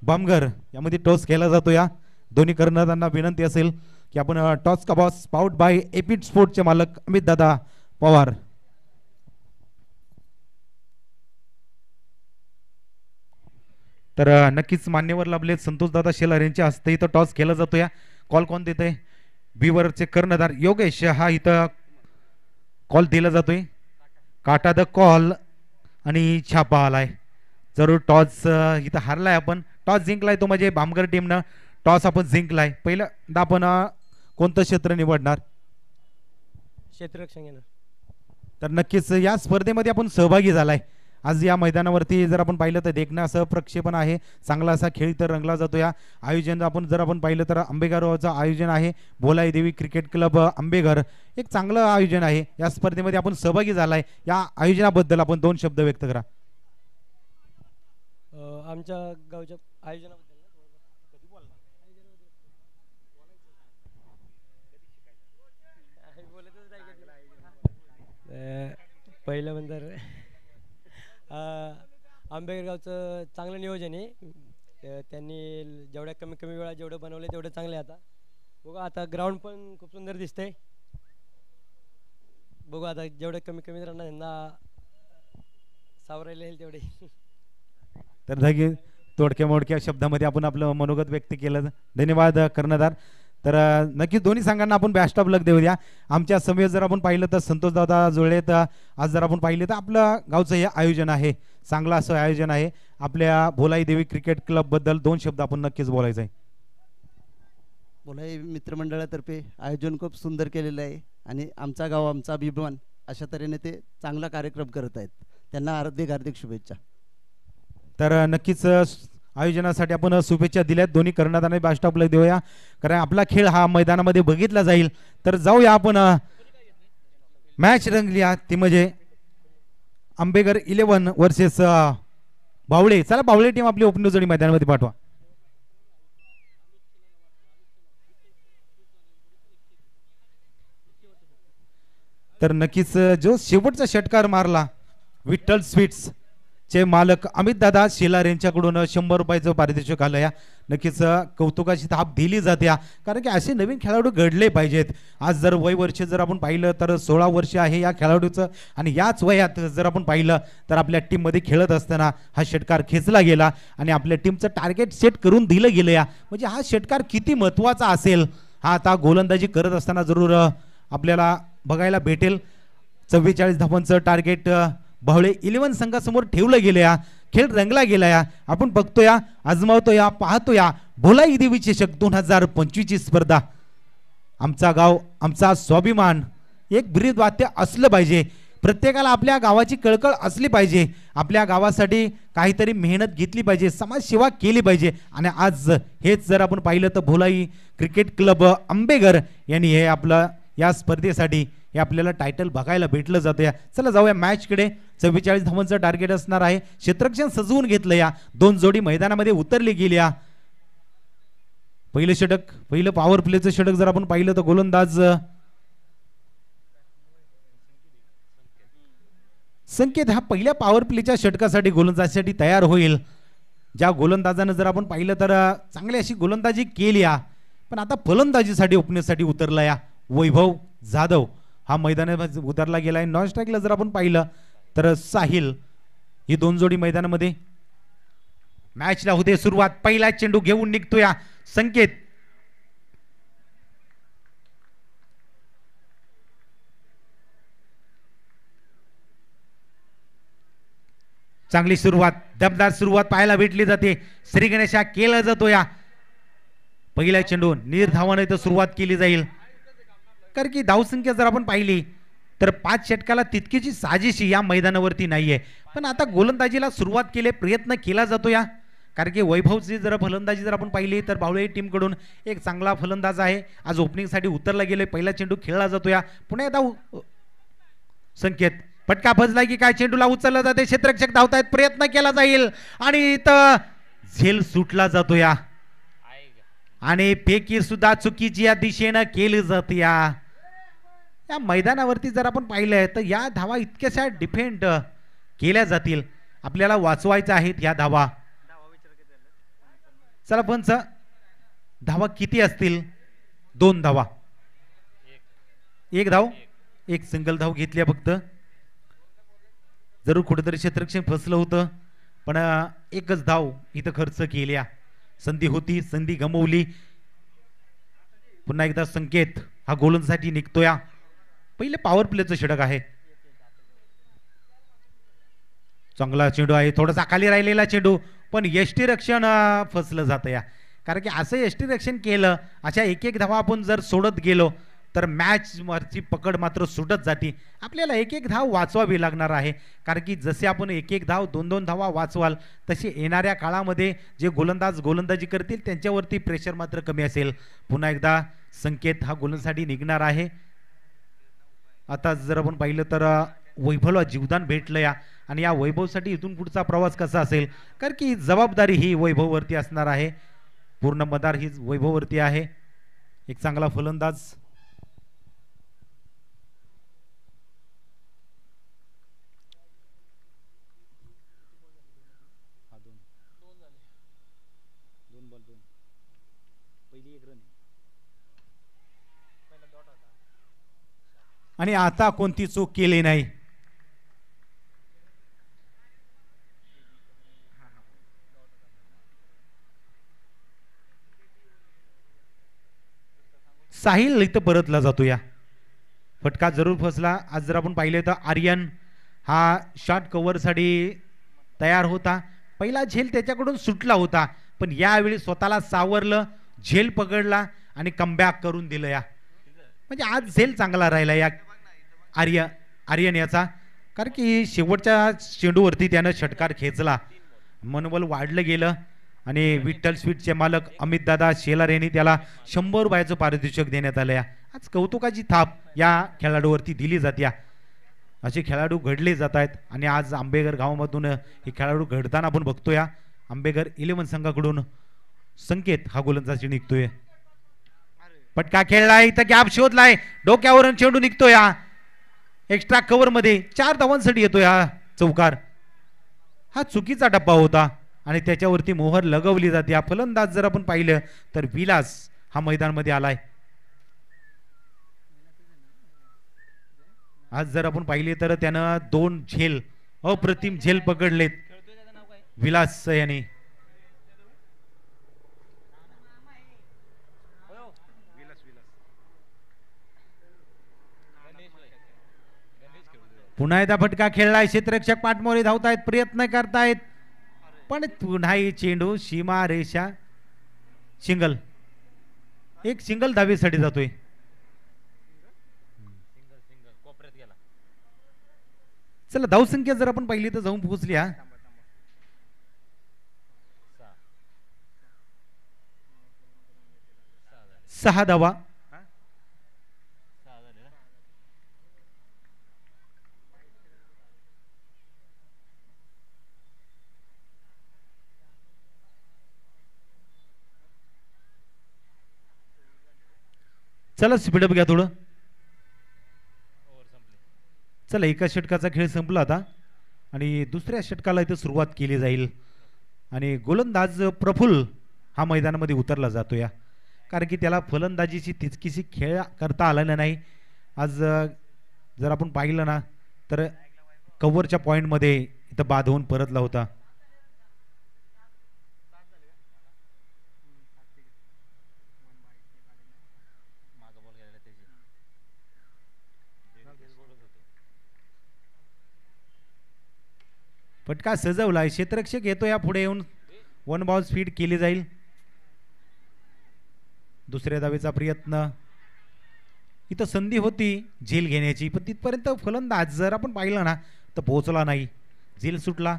भामगर यामध्ये टॉस केला जातो या. दोन्ही कर्णधारांना विनंती असेल की आपण टॉस का बॉस पाउट बाय एपिड स्पोर्टचे मालक अमित दादा पवार. तर नक्कीच मान्यवर लाभले संतोष दादा शेलार यांच्या हस्ते इथं टॉस केला जातो या. कॉल कोण देत आहे? विवरचे कर्णधार योगेश हा इथं कॉल दिला जातोय. काटा द कॉल आणि छापा आलाय. जरूर टॉस इथं हारलाय आपण. टॉस जिंकलाय तो म्हणजे भामगर टीमनं टॉस आपण जिंकलाय. पहिल्यांदा आपण कोणतं क्षेत्र निवडणार? क्षेत्ररक्षण. तर नक्कीच या स्पर्धेमध्ये आपण सहभागी झालाय. आज या मैदानावरती जर आपण पाहिलं तर देखणं असं प्रक्षेपण आहे. चांगला असा खेळ इथं रंगला जातो या. आयोजन आपण जर आपण पाहिलं तर आंबेगावचं आयोजन आहे. भोलाई देवी क्रिकेट क्लब आंबेघर एक चांगलं आयोजन आहे. या स्पर्धेमध्ये आपण सहभागी झालाय. या आयोजनाबद्दल आपण 2 शब्द व्यक्त करा. आमच्या गावच्या आयोजनाबद्दल पहिलं म्हणजे आंबेगाव गावचं चांगलं नियोजन आहे. त्यांनी जेवढ्या कमी वेळा जेवढं बनवलं तेवढं चांगलं आहे. आता बघू. आता ग्राउंड पण खूप सुंदर दिसतंय. बघू आता जेवढे कमी राहणार त्यांना सावरायला येईल तेवढे. तर तोडक्या मोडक्या शब्दामध्ये आपण आपलं मनोगत व्यक्त केलं. धन्यवाद कर्णधार. तर नक्कीच दोन्ही संघांना आपण बेस्ट ऑफ लक देऊया. आमच्या समोर जर आपण पाहिलं तर संतोष दादा जुळले. तर आज जर आपण पाहिलं तर आपलं गावचं हे आयोजन आहे. चांगलं असं आयोजन आहे. आपल्या भोलाई देवी क्रिकेट क्लब बद्दल 2 शब्द आपण नक्कीच बोलायचं आहे. भोलाई मित्रमंडळातर्फे आयोजन खूप सुंदर केलेलं आहे आणि आमचा गाव आमचा अभिमान अशा तऱ्हेने ते चांगला कार्यक्रम करत आहेत. त्यांना हार्दिक शुभेच्छा. तर नक्कीच आयोजनासाठी आपण शुभेच्छा दिल्यात. दोन्ही कर्णधारांनी बेस्ट ऑफ लक देऊया. कारण आपला खेळ हा मैदानामध्ये बघितला जाईल. तर जाऊया आपण. मॅच रंगली ती म्हणजे आंबेगर 11 वर्सेस बावळे. चला बावळे टीम आपली ओपनिंग जोडी मैदानामध्ये पाठवा. तर नक्कीच जो शेवटचा षटकार मारला विठ्ठल स्वीट्स चे मालक अमित दादा शेलार यांच्याकडून 100 रुपयाचं पारितोषिक आलं या. नक्कीच कौतुकाची थाप दिली जाते. कारण की असे नवीन खेळाडू घडले पाहिजेत. आज जर वय वर्ष जर आपण पाहिलं तर 16 वर्ष आहे या खेळाडूचं. आणि याच वयात जर आपण पाहिलं तर आपल्या टीममध्ये खेळत असताना हा षटकार खेचला गेला आणि आपल्या टीमचं टार्गेट सेट करून दिलं गेलं या. म्हणजे हा षटकार किती महत्त्वाचा असेल हा आता गोलंदाजी करत असताना जरूर आपल्याला बघायला भेटेल. 44 धावांचं टार्गेट बावळे 11 संघासमोर ठेवलं गेलं या. खेळ रंगला गेला या. आपण बघतो या, आजमावतो या, पाहतो या. भोलाई देवी चषक 2025 ची स्पर्धा आमचा गाव आमचा स्वाभिमान एक ब्रीद वाक्य असलं पाहिजे. प्रत्येकाला आपल्या गावाची कळकळ असली पाहिजे. आपल्या गावासाठी काहीतरी मेहनत घेतली पाहिजे, समाजसेवा केली पाहिजे. आणि आज हेच जर आपण पाहिलं तर भोलाई क्रिकेट क्लब आंबेघर यांनी हे आपलं या स्पर्धेसाठी हे आपल्याला टायटल बघायला भेटलं जातं. या चला जाऊया मॅचकडे. 44 धावांचं टार्गेट असणार आहे. क्षेत्ररक्षण सजवून घेतलं. या दोन जोडी मैदानामध्ये उतरली गेल्या. पहिलं षटक, पहिलं पॉवर प्लेचं षटक जर आपण पाहिलं तर गोलंदाज संकेत हा पहिल्या पॉवर प्लेच्या षटकासाठी गोलंदाजीसाठी तयार होईल. ज्या गोलंदाजानं जर आपण पाहिलं तर चांगली अशी गोलंदाजी केली, पण आता फलंदाजीसाठी ओपनिंगसाठी उतरला या वैभव जाधव हा मैदानात उतरला गेलाय. नॉन स्ट्राईकला जर आपण पाहिलं तर साहिल, ही दोन जोडी मैदानामध्ये मॅचला होते सुरुवात. पहिला चेंडू घेऊन निघतोय संकेत. चांगली सुरुवात, दमदार सुरुवात पाहायला भेटली जाते. श्री गणेशा केला जातो. या पहिला चेंडू निर्धावाने तर सुरुवात केली जाईल. कारण की धावसंख्या जर आपण पाहिली तर 5 षटकाला तितकीची साजेशी या मैदानावरती नाहीये. पण आता गोलंदाजीला सुरुवात केले, प्रयत्न केला जातो. या कारण की वैभवची जर फलंदाजी जर आपण पाहिली तर बावळे टीम कडून एक चांगला फलंदाज आहे. आज ओपनिंग साठी उतरला गेले. पहिला चेंडू खेळला जातो. या पुन्हा एकदा संकेत फटका फजला की काय, चेंडूला उचलला जाते. क्षेत्ररक्षक धावतायत, प्रयत्न केला जाईल आणि इथं झेल सुटला जातो. या आणि फेकी सुद्धा चुकीची या दिशेनं केली जाते. या मैदानावरती जर आपण पाहिलंय तर या धावा इतक्याशा डिफेंड केल्या जातील. आपल्याला वाचवायच्या आहेत या धावा. चला पंच, धावा किती असतील? 2 धावा, 1 धाव, 1 सिंगल धाव घेतली फक्त. जरूर कुठेतरी क्षेत्ररक्षण फसलं होतं, पण एकच धाव इथं खर्च केल्या. संधी होती, संधी गमवली. पुन्हा एकदा संकेत हा गोलंदाजीसाठी निघतोय. पहिले पॉवर प्लेचं षटक आहे. चांगला चेंडू आहे, थोडासा खाली राहिलेला चेंडू, पण यष्टी रक्षण फसलं जातं. या कारण की असं यष्टी रक्षण केलं, अशा एक धावा आपण जर सोडत गेलो तर मॅच वरची पकड मात्र सुटत जाते. आपल्याला एक धाव वाचवावी लागणार आहे. कारण की जसे आपण एक धाव 2-2 धावा वाचवाल तसे येणाऱ्या काळामध्ये जे गोलंदाज गोलंदाजी करतील त्यांच्यावरती प्रेशर मात्र कमी असेल. पुन्हा एकदा संकेत हा गोलंदाजीसाठी निघणार आहे. आता जर आपण पाहिलं तर वैभवला जीवदान भेटलं. या आणि या वैभवसाठी इथून पुढचा प्रवास कसा असेल, कारण की जबाबदारी ही वैभववरती असणार आहे. पूर्ण मदार ही वैभववरती आहे. एक चांगला फलंदाज आणि आता कोणती चूक केली नाही. साहिल इथं परतला जातो. या फटका जरूर फसला. आज जर आपण पाहिले तर आर्यन हा शॉट कव्हर साठी तयार होता. पहिला झेल त्याच्याकडून सुटला होता, पण यावेळी स्वतःला सावरलं, झेल पकडला आणि कमबॅक करून दिलं. या म्हणजे आज झेल चांगला राहिला या आर्यन याचा. कारण की शेवटच्या चेंडूवरती त्यानं षटकार खेचला, मनोबल वाढलं गेलं आणि विठ्ठल स्वीटचे मालक अमित दादा शेलार यांनी त्याला 100 रुपयाचं पारितोषिक देण्यात आलं. आज कौतुकाची थाप या खेळाडूवरती दिली जाते. असे खेळाडू घडले जात आहेत आणि आज आंबेघर गावामधून हे खेळाडू घडताना आपण बघतोय. आंबेघर 11 संघाकडून संकेत हा गोलंदाजी निघतोय. पटका खेळलाय, इथं गॅप शोधलाय, डोक्यावरून चेंडू निघतोय. एक्स्ट्रा कव्हर मध्ये 4 धावांसाठी येतोय हा चौकार. हा चुकीचा टप्पा होता आणि त्याच्यावरती मोहर लगवली जाते. फलंदाज जर आपण पाहिलं तर विलास हा मैदानामध्ये आलाय. आज जर आपण पाहिले तर त्यानं 2 झेल, अप्रतिम झेल पकडलेत विलास यांनी. पुन्हा एकदा फटका खेळलाय. क्षेत्ररक्षक पाठमोरे धावतायत, प्रयत्न करतायत, पण पुन्हा चेंडू सीमा रेषा सिंगल, एक सिंगल धावेसाठी जातोय. चला धावसंख्या जर आपण पाहिली तर जाऊन पोहोचली हा. 6 धावा. चला स्पीडअप घ्या थोडं. चला एका षटकाचा खेळ संपला आता आणि दुसऱ्या षटकाला इथं सुरुवात केली जाईल आणि गोलंदाज प्रफुल्ल हा मैदानामध्ये उतरला जातो या, कारण की त्याला फलंदाजीची तितकीशी खेळ करता आलेला नाही आज. जर आपण पाहिलं ना तर कव्हरच्या पॉईंटमध्ये इथं बाद होऊन परतला होता. फटका सजवलाय, क्षेत्ररक्षक येतो या पुढे येऊन 1 बॉल स्पीड केली जाईल. दुसऱ्या धावेचा प्रयत्न, इथं संधी होती झेल घेण्याची पण तिथपर्यंत फलंदाज जर आपण पाहिलं ना तर पोहोचला नाही, झेल सुटला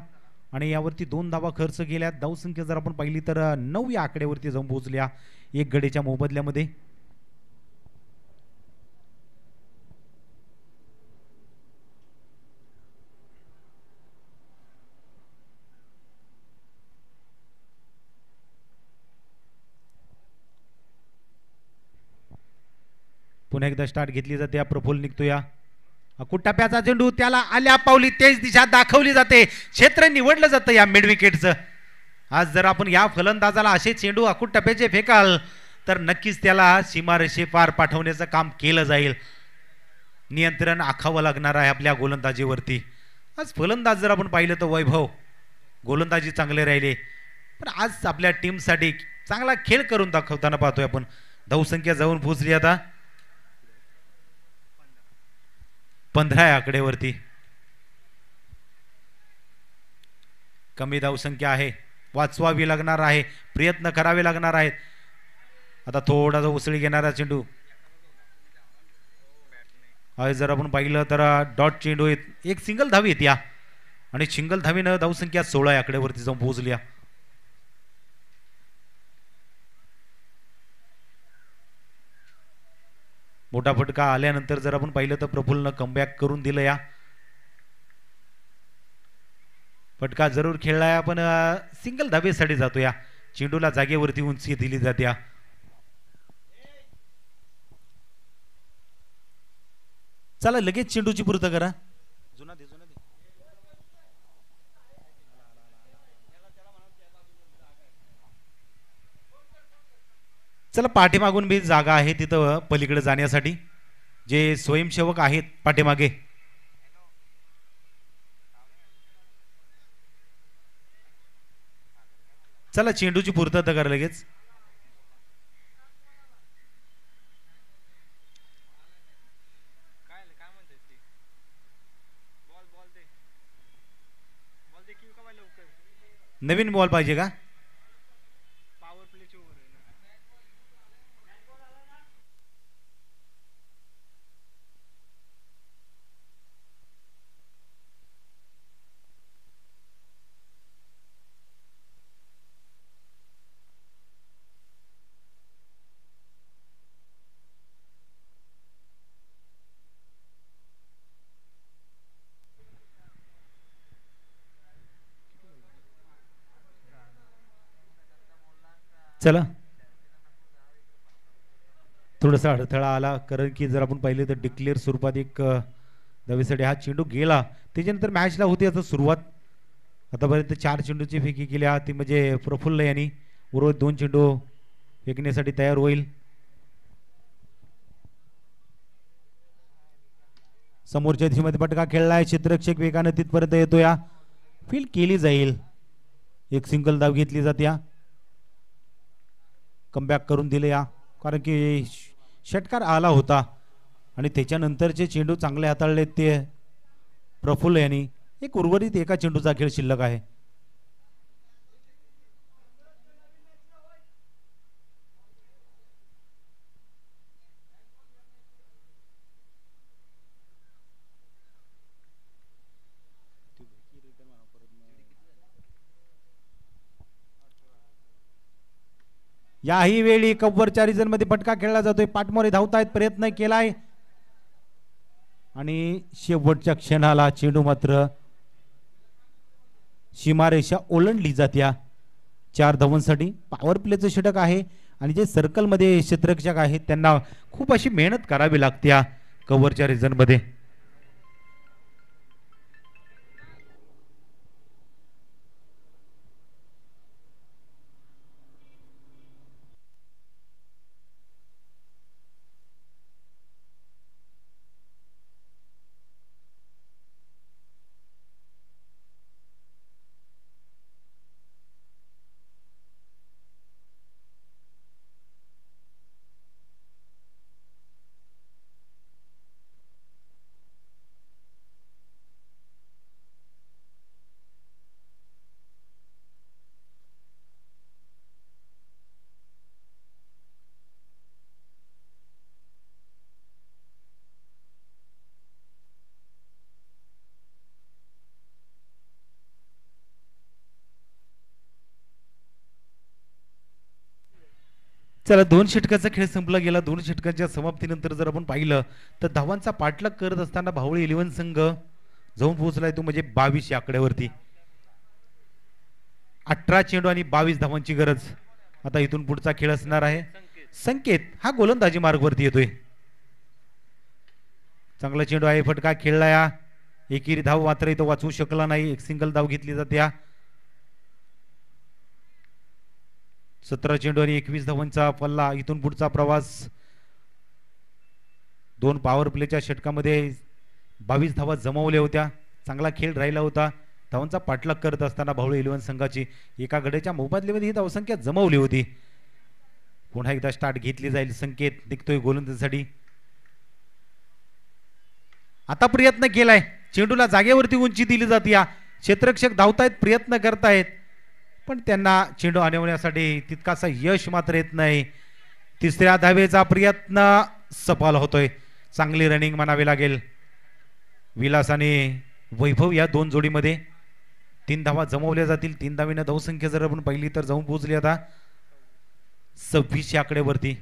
आणि यावरती 2 धावा खर्च केल्या. धावसंख्या जर आपण पाहिली तर 9 या आकड्यावरती जाऊन पोहोचल्या एक गडीच्या मोबदल्यामध्ये. पुन्हा एकदा स्टार्ट घेतली जाते. प्रफुल्ल निघतो या टप्प्याचा चेंडू, त्याला आल्या पावली तेच दिशा दाखवली जाते, क्षेत्र निवडलं जातं या मिड विकेटचं. आज जर आपण या फलंदाजाला असे चेंडू टप्प्याचे फेकाल तर नक्कीच त्याला सीमारेषे पार पाठवण्याचं काम केलं जाईल. नियंत्रण आखावं लागणार आहे आपल्या गोलंदाजीवरती. आज फलंदाज जर आपण पाहिलं तर वैभव गोलंदाजी चांगले राहिले पण आज आपल्या टीमसाठी चांगला खेळ करून दाखवताना पाहतोय आपण. धावसंख्या जाऊन पोहोचली आता 15 या आकड्यावरती. कमी धावसंख्या आहे, वाचवावी लागणार आहे, प्रयत्न करावे लागणार आहेत. आता थोडासा उसळी घेणारा चेंडू आहे, जर आपण पाहिलं तर डॉट चेंडू एक सिंगल धावी येत या आणि सिंगल धावीनं धावसंख्या 16 या आकड्यावरती जाऊन पोहोचल्या. मोठा फटका आल्यानंतर जर आपण पाहिलं तर प्रफुल्लनं कमबॅक करून दिलं या. फटका जरूर खेळलाय पण सिंगल धावेसाठी जातो या, चेंडूला जागेवरती उंची दिली जाते. चला लगेच चेंडूची पूर्त करा. चला पाठीमागून बी जागा आहे तिथं पलीकडे जाण्यासाठी, जे स्वयंसेवक आहेत पाठीमागे. चला चेंडूची पूर्तता करा लगेच. नवीन बॉल पाहिजे का? चला थोडासा अडथळा आला, कारण की जर आपण पाहिले तर डिक्लेअर स्वरूपात एक धावेसाठी हा चेंडू गेला. त्याच्यानंतर मॅचला होती आता सुरुवात. आतापर्यंत 4 चेंडूची फेकी केल्या, ती म्हणजे प्रफुल्ल यांनी. उर्वरित 2 चेंडू फेकण्यासाठी तयार होईल. समोरच्या दिशेमध्ये पटका खेळलाय, क्षेत्ररक्षक वेगाने तिथपर्यंत येतो या, फील्ड केली जाईल. एक सिंगल धाव घेतली जाते. कमबॅक करून दिले या, कारण की षटकार आला होता आणि त्याच्यानंतरचे चेंडू चांगले हाताळले ते प्रफुल्ल यांनी. एक उर्वरित एका चेंडूचा खेळ शिल्लक आहे. याही वेळी कव्वरच्या रिजन मध्ये फटका खेळला जातोय. पाठमोरे धावतायत, प्रयत्न केलाय आणि शेवटच्या क्षणाला चेंडू मात्र सीमारेषा ओलांडली जात्या. 4 धावांसाठी पॉवर प्लेचं षटक आहे आणि जे सर्कल मध्ये क्षेत्ररक्षक आहेत त्यांना खूप अशी मेहनत करावी लागते कव्हरच्या रिजन मध्ये. चला 2 षटकाचा खेळ संपला गेला. 2 षटकांच्या समाप्तीनंतर जर आपण पाहिलं तर धावांचा पाठलाग करत असताना भावळी 11 संघ जाऊन पोहोचलाय तो म्हणजे 22 या आकड्यावरती. 18 चेंडू आणि 22 धावांची गरज. आता इथून पुढचा खेळ असणार आहे. संकेत हा गोलंदाजी मार्गवरती येतोय. चांगला चेंडू आहे, फटका खेळला या. एकेरी धाव मात्र इथं वाचवू शकला नाही. एक सिंगल धाव घेतली जाते. 17 चेंडू आणि 21 धावांचा पल्ला. इथून पुढचा प्रवास. 2 पॉवर प्लेच्या षटकामध्ये 22 धावा जमवल्या होत्या. चांगला खेळ राहिला होता. धावांचा पाठलाग करत असताना भावळी 11 संघाची एका गड्याच्या मोबदल्यामध्ये ही धावसंख्या जमवली होती. पुन्हा एकदा स्टार्ट घेतली जाईल. संकेत निघतोय गोलंदाजीसाठी. आता प्रयत्न केलाय, चेंडूला जागेवरती उंची दिली जाते. या क्षेत्ररक्षक धावतायत, प्रयत्न करतायत पण त्यांना चेंडू आणवण्यासाठी तितकासा यश मात्र येत नाही. 3ऱ्या धावेचा प्रयत्न सफल होतोय. चांगली रनिंग म्हणावी लागेल. विलास आणि वैभव या 2 जोडीमध्ये 3 धावा जमवल्या जातील. 3 धावीनं धावसंख्या जर आपण पाहिली तर जाऊन पोहोचली आता 26 या आकड्यावरती.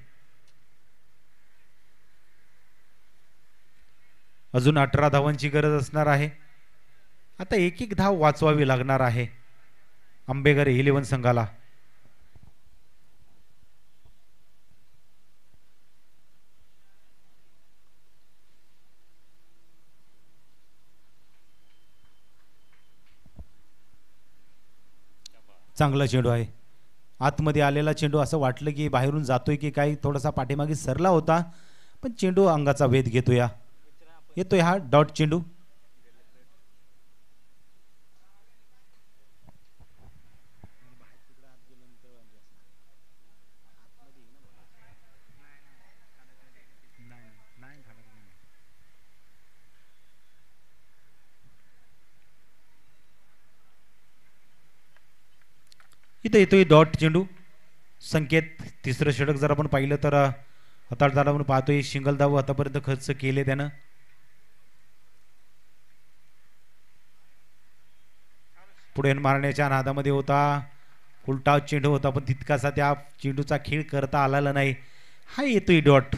अजून 18 धावांची गरज असणार आहे. आता एक धाव वाचवावी लागणार आहे आंबेकर 11 संघाला. चांगला चेंडू आहे. आतमध्ये आलेला चेंडू असं वाटलं की बाहेरून जातोय की काही, थोडासा पाठीमागे सरला होता पण चेंडू अंगाचा वेध घेतोय. येतोय हा डॉट चेंडू. इथं येतोय डॉट चेंडू. संकेत 3रं षटक जर आपण पाहिलं तर हाताळताना आपण पाहतोय. सिंगल धाव आतापर्यंत खर्च केले त्यानं. पुढे मारण्याच्या नादामध्ये होता. उलटा चेंडू होता पण तितकासा त्या चेंडूचा खेळ करता आलेला नाही. हा येतोय डॉट.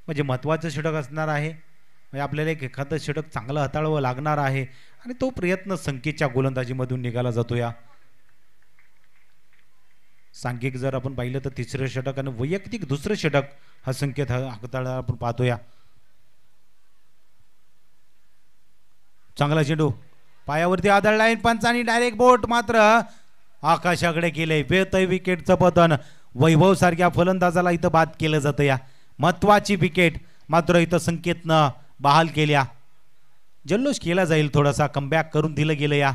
म्हणजे महत्वाचं षटक असणार आहे. म्हणजे आपल्याला एक एखादं षटक चांगलं हाताळावं लागणार आहे आणि तो प्रयत्न संकेतच्या गोलंदाजीमधून निघाला जातो. या सांघिक जर आपण पाहिलं तर 3रं षटक आणि वैयक्तिक 2रं षटक हा संकेत हाताळा आपण पाहतोय. चांगला चेंडू पायावरती आदळलाय पंचांनी डायरेक्ट बोट मात्र आकाशाकडे केले. बेतय विकेटचं पतन. वैभव सारख्या फलंदाजाला इथं बाद केलं जातं. या महत्वाची विकेट मात्र इथं संकेतनं बहाल केल्या. जल्लोष केला जाईल, थोडासा कमबॅक करून दिलं गेलं. या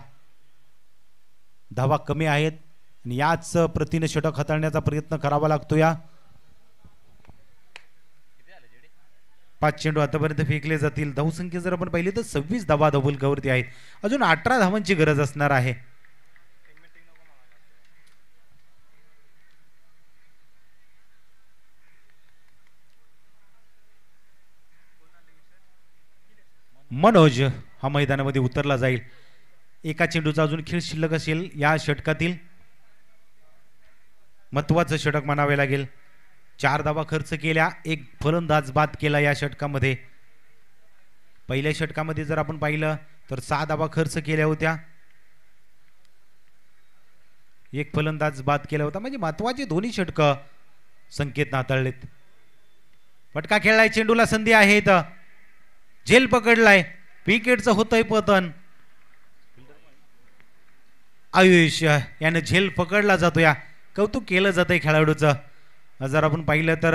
धावा कमी आहेत आणि याच प्रतीने षटक हाताळण्याचा प्रयत्न करावा लागतो. या 5 चेंडू आतापर्यंत फेकले जातील. धावसंख्या जर आपण पाहिली तर 26 धावा धावलकावरती आहेत. अजून 18 धावांची गरज असणार आहे. मनोज हा मैदानामध्ये उतरला जाईल. एका चेंडूचा अजून खेळ शिल्लक असेल या षटकातील. महत्वाचं षटक म्हणावे लागेल. 4 धावा खर्च केल्या, एक फलंदाज बाद केला या षटकामध्ये. पहिल्या षटकामध्ये जर आपण पाहिलं तर 6 धावा खर्च केल्या होत्या, एक फलंदाज बाद केला होता. म्हणजे महत्वाचे दोन्ही षटक संकेत हाताळलेत. फटका खेळलाय, चेंडूला संधी आहे, झेल पकडलाय, विकेटचं होतंय पतन. आयुष यानं झेल पकडला जातो, या कौतुक केलं जातंय खेळाडूचं. जर आपण पाहिलं तर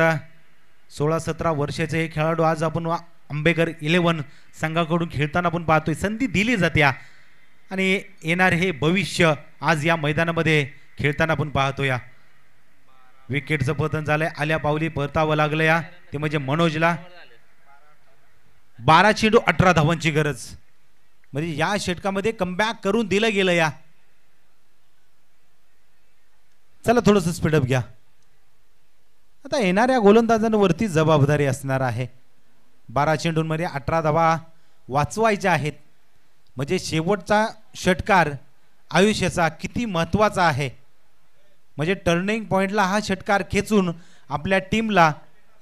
16-17 वर्षाचे हे खेळाडू आज आपण आंबेकर 11 संघाकडून खेळताना आपण पाहतोय. संधी दिली जाते आणि येणार हे भविष्य आज या मैदानामध्ये खेळताना आपण पाहतो. या विकेटचं पतन झालंय, आल्या पावली परतावं लागलं या, ते म्हणजे मनोजला. 12 चेंडू 18 धावांची गरज. म्हणजे या षटकामध्ये कमबॅक करून दिलं गेलं या. चला थोडंसं स्पीडअप घ्या. आता येणाऱ्या गोलंदाजांवरती जबाबदारी असणार आहे. 12 चेंडूंमध्ये 18 धावा वाचवायच्या आहेत. म्हणजे शेवटचा षटकार आयुष्याचा किती महत्वाचा आहे. म्हणजे टर्निंग पॉइंटला हा षटकार खेचून आपल्या टीमला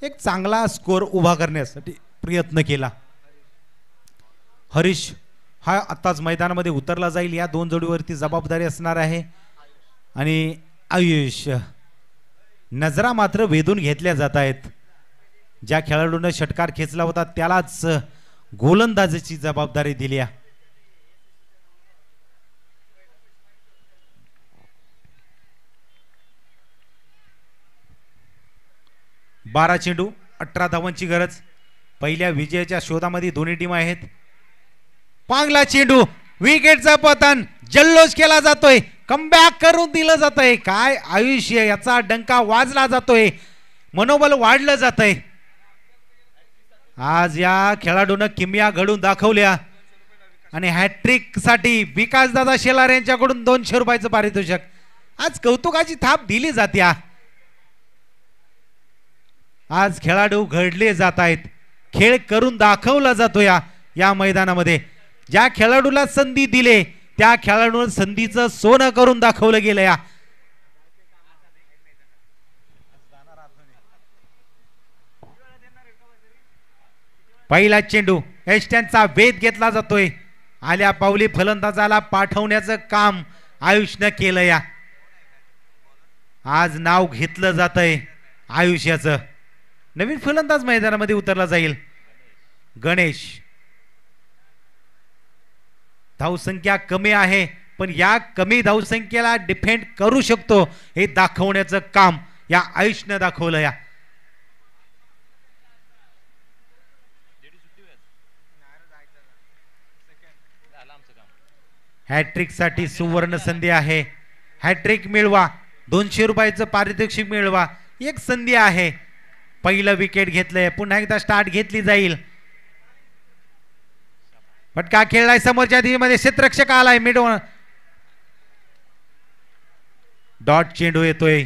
एक चांगला स्कोर उभा करण्यासाठी प्रयत्न केला. हरीश हा आत्ताच मैदानामध्ये उतरला जाईल. या 2 जोडीवरती जबाबदारी असणार आहे. आणि आयुष, नजरा मात्र वेधून घेतल्या जात आहेत. ज्या खेळाडूने षटकार खेचला होता त्यालाच गोलंदाजीची जबाबदारी दिली आहे. 12 चेंडू 18 धावांची गरज. पहिल्या विजयाच्या शोधामध्ये दोन्ही टीम आहेत. पांगला चेंडू, विकेटचं पतन, जल्लोष केला जातोय, कमबॅक करून दिलं जातंय. काय आयुष्य, याचा डंका वाजला जातोय, मनोबल वाढलं जातंय. आज या खेळाडूनं किमया घडून दाखवल्या आणि हॅट्रिक साठी विकासदादा शेलार यांच्याकडून 200 रुपयाचं पारितोषिक. आज कौतुकाची थाप दिली जाते. आज खेळाडू घडले जात आहेत, खेळ करून दाखवला जातो या मैदानामध्ये. ज्या खेळाडूला संधी दिले त्या खेळाडूला संधीचं सोनं करून दाखवलं गेलं. या पहिला चेंडू एस्टनचा वेध घेतला जातोय. आल्या पावली फलंदाजाला पाठवण्याचं काम आयुषनं केलं. या आज नाव घेतलं जातंय आयुष्याचं. नवीन फलंदाज मैदानामध्ये उतरला जाईल, गणेश. धावसंख्या कमी आहे पण या कमी धावसंख्येला डिफेंड करू शकतो हे दाखवण्याचं काम या आयुषनं दाखवलं. या हॅट्रिक साठी सुवर्ण संधी आहे. हॅट्रिक मिळवा, 200 रुपयाचं पारितोषिक मिळवा. एक संधी आहे. पहिलं विकेट घेतलंय, पुन्हा एकदा स्टार्ट घेतली जाईल. फटका खेळलाय समोरच्या दिशेमध्ये, क्षेत्ररक्षक आलाय, मिड डॉट चेंडू येतोय.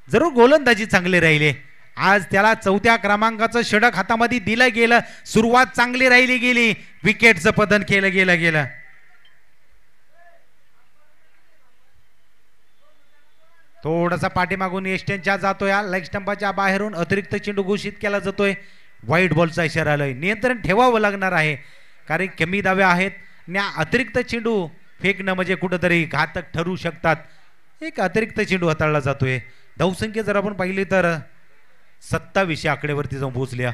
जरूर गोलंदाजी चांगली राहिली आज. त्याला 4थ्या क्रमांकाचं षटक हातामध्ये दिलं गेलं. सुरुवात चांगली राहिली गेली, विकेटचं पतन केलं गेलं. थोडासा पाठीमागून एस्टनच्या जातोय, लेग स्टंपाच्या बाहेरून अतिरिक्त चेंडू घोषित केला जातोय. व्हाईट बॉलचा इशारा आलाय. नियंत्रण ठेवावं लागणार आहे कारण कमी धावे आहेत. अतिरिक्त चेंडू फेकणं म्हणजे कुठंतरी घातक ठरू शकतात. एक अतिरिक्त चेंडू हाताळला जातोय. धावसंख्या जर आपण पाहिली तर 27 आकडेवरती जाऊन पोहोचल्या.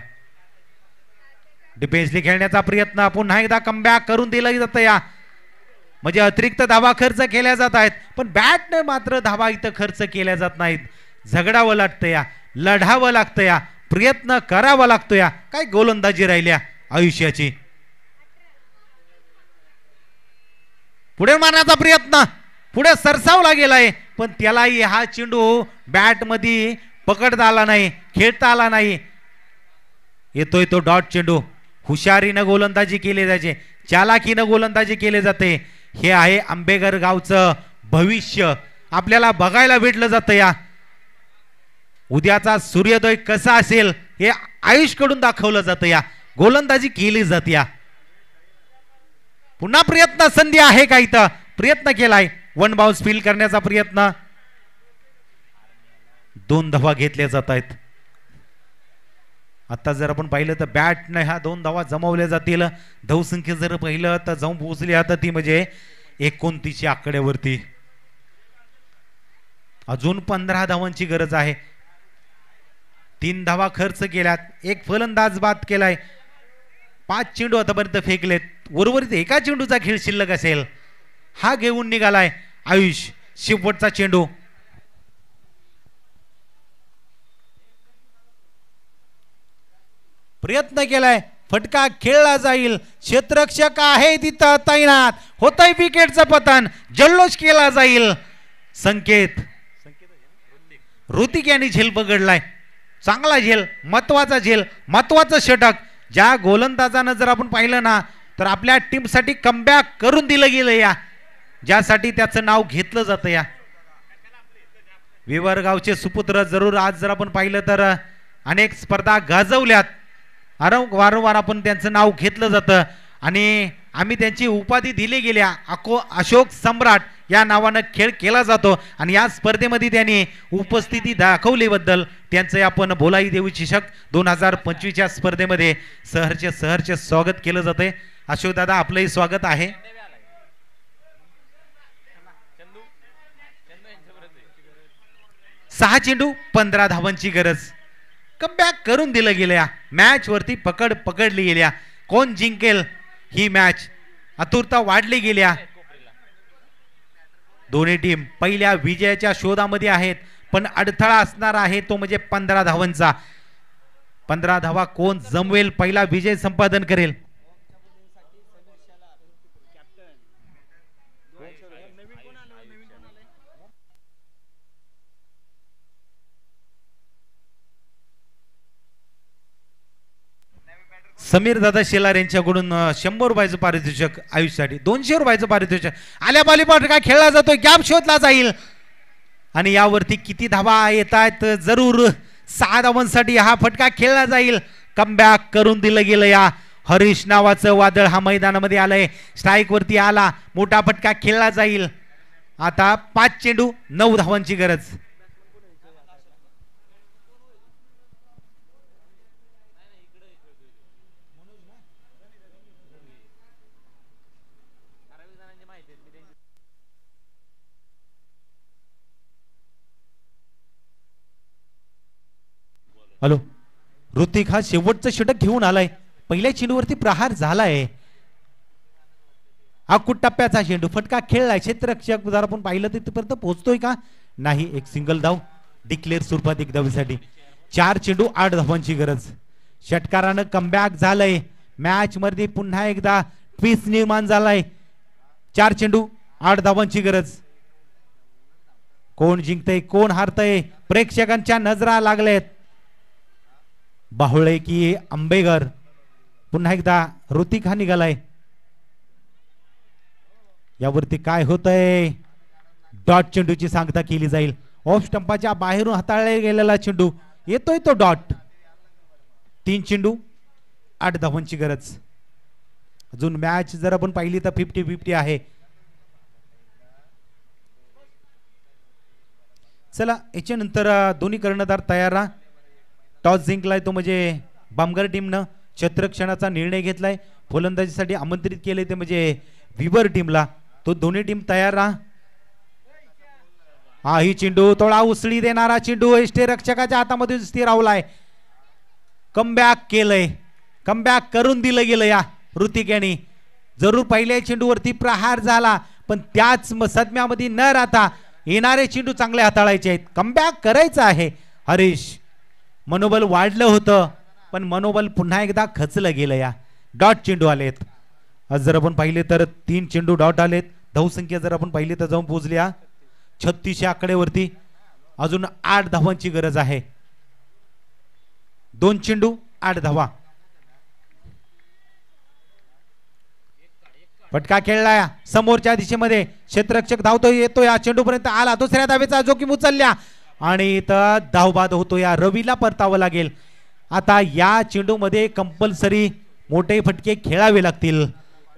डिफेन्सली खेळण्याचा प्रयत्न पुन्हा एकदा कमबॅक करून दिला जातं. या म्हणजे अतिरिक्त धावा खर्च केल्या जात आहेत पण बॅटने मात्र धावा इथं खर्च केल्या जात नाहीत. झगडावं लागतं या, लढावं लागतं या, प्रयत्न करावा लागतो. या काय गोलंदाजी राहिल्या आयुष्याची. पुढे मारण्याचा प्रयत्न, पुढे सरसावला गेलाय पण त्यालाही हा चेंडू बॅट मध्ये पकडता आला नाही, खेळता आला नाही. येतोय तो डॉट चेंडू. हुशारीनं गोलंदाजी केली जाते, चालाकीनं गोलंदाजी केली जाते. हे आहे आंबेगर गावचं भविष्य आपल्याला बघायला भेटलं जातं. या उद्याचा सूर्योदय कसा असेल हे आयुषकडून दाखवलं जातं. या गोलंदाजी केली जाते. या पुन्हा प्रयत्न, संधी आहे का इथं, प्रयत्न केलाय. 1 बाउन्स फील करण्याचा प्रयत्न. 2 धावा घेतल्या जात आहेत. आता जर आपण पाहिलं तर बॅटने ह्या 2 धावा जमवल्या जातील. धावसंख्या जर पाहिलं तर जाऊन पोहोचली आता ती म्हणजे 29 आकड्यावरती. अजून 15 धावांची गरज आहे. 3 धावा खर्च केल्यात, एक फलंदाज बाद केलाय, 5 चेंडू आतापर्यंत फेकलेत. उर्वरित एका चेंडूचा खेळ शिल्लक असेल. हा घेऊन निघालाय आयुष. शेवटचा चेंडू. प्रयत्न केलाय, फटका खेळला जाईल. क्षेत्ररक्षक आहे तिथं तैनात. होतंय विकेटचं पतन. जल्लोष केला जाईल. संकेत ऋतिक यांनी झेल पकडलाय. चांगला झेल, महत्वाचा झेल, महत्वाचं षटक. ज्या गोलंदाजानं जर आपण पाहिलं ना तर आपल्या टीमसाठी कमबॅक करून दिलं गेलं या, ज्यासाठी त्याचं नाव घेतलं जातं या. विवरगावचे सुपुत्र जरूर आज जर आपण पाहिलं तर अनेक स्पर्धा गाजवल्यात. वारंवार आपण त्यांचं नाव घेतलं जातं आणि आम्ही त्यांची उपाधी दिली गेल्या. अशोक सम्राट या नावानं खेळ केला जातो आणि या स्पर्धेमध्ये त्यांनी उपस्थिती दाखवल्याबद्दल त्यांचं आपण बोलाई देऊ चषक 2025 स्पर्धेमध्ये सहर्ष स्वागत केलं जाते. अशोक दादा आपलंही स्वागत आहे. 6 चेंडू 15 धावांची गरज. कमबॅक करून दिलं गेल्या. मॅच वरती पकडली गेल्या. कोण जिंकेल ही मॅच आतुरता वाढली गेल्या. दोन्ही टीम पहिल्या विजयाच्या शोधामध्ये आहेत, पण अडथळा असणार आहे तो म्हणजे 15 धावांचा. 15 धावा कोण जमवेल, पहिला विजय संपादन करेल. समीर दादा शेलार यांच्याकडून 100 रुपयाचं पारितोषिक आयुषसाठी. 200 रुपयाचं पारितोषिक. आल्या बॉली फटका खेळला जातोय, गॅप शोधला जाईल आणि यावरती किती धावा येत आहेत. जरूर 6 धावांसाठी हा फटका खेळला जाईल. कमबॅक करून दिलं गेलं या. हरीश नावाचं वादळ हा मैदानामध्ये आलंय. स्ट्राईक वरती आला, मोठा फटका खेळला जाईल. आता 5 चेंडू 9 धावांची गरज. हॅलो, ऋतिक हा शेवटचं षटक घेऊन आलाय. पहिल्या चेंडूवरती प्रहार झालाय. हा टप्प्याचा चेंडू, फटका खेळलाय. क्षेत्ररक्षक जर आपण पाहिलं तर तिथपर्यंत पोहोचतोय का नाही. एक सिंगल धाव डिक्लेअर स्वरूपात एक धावेसाठी. 4 चेंडू 8 धावांची गरज. षटकारानं कमबॅक झालंय. मॅच मध्ये पुन्हा एकदा ट्विस्ट निर्माण झालाय. 4 चेंडू 8 धावांची गरज. कोण जिंकतय कोण हारतय प्रेक्षकांच्या नजरा लागलेत. बाहुळे की आंबेगर. पुन्हा एकदा ऋतिक हा निघालाय. यावरती काय होतंय. डॉट चेंडूची सांगता केली जाईल. ऑफ स्टंपाच्या बाहेरून हाताळला गेलेला चेंडू येतोय तो डॉट. 3 चेंडू 8 धावांची गरज. अजून मॅच जर आपण पाहिली तर 50-50 आहे. चला याच्यानंतर दोन्ही कर्णधार तयार राहा. टॉस जिंकलाय तो म्हणजे बामगर टीमनं. क्षेत्ररक्षणाचा निर्णय घेतलाय. फलंदाजीसाठी आमंत्रित केले ते म्हणजे विवर टीमला. तो दोन्ही टीम तयार राहा. हा ही चेंडू थोडा उसळी देणारा चेंडू यष्टीरक्षकाच्या हातामध्ये स्थिरावलाय. कमबॅक केलंय. कमबॅक करून दिलं गेलं या ऋतिक यांनी. जरूर पहिल्या चेंडूवरती प्रहार झाला, पण त्याच सदम्यामध्ये न राहता येणारे चेंडू चांगले हाताळायचे आहेत. कमबॅक करायचं आहे. हरीश मनोबल वाढलं होतं, पण मनोबल पुन्हा एकदा खचलं गेलं या. डॉट चेंडू आलेत. आज जर आपण पाहिले तर 3 चेंडू डॉट आलेत. धावसंख्या जर आपण पाहिली तर जाऊन पोहोचली 36 आकड्यावरती. अजून 8 धावांची गरज आहे. 2 चेंडू 8 धावा. फटका खेळलाय समोरच्या दिशेमध्ये. क्षेत्ररक्षक धावतोय, येतो या चेंडू पर्यंत आला. दुसऱ्या धावेचा जोखीम उचलल्या आणि इथं धावबाद होतो या. रवीला परतावं लागेल. आता या चेंडू मध्ये कंपल्सरी मोठे फटके खेळावे लागतील.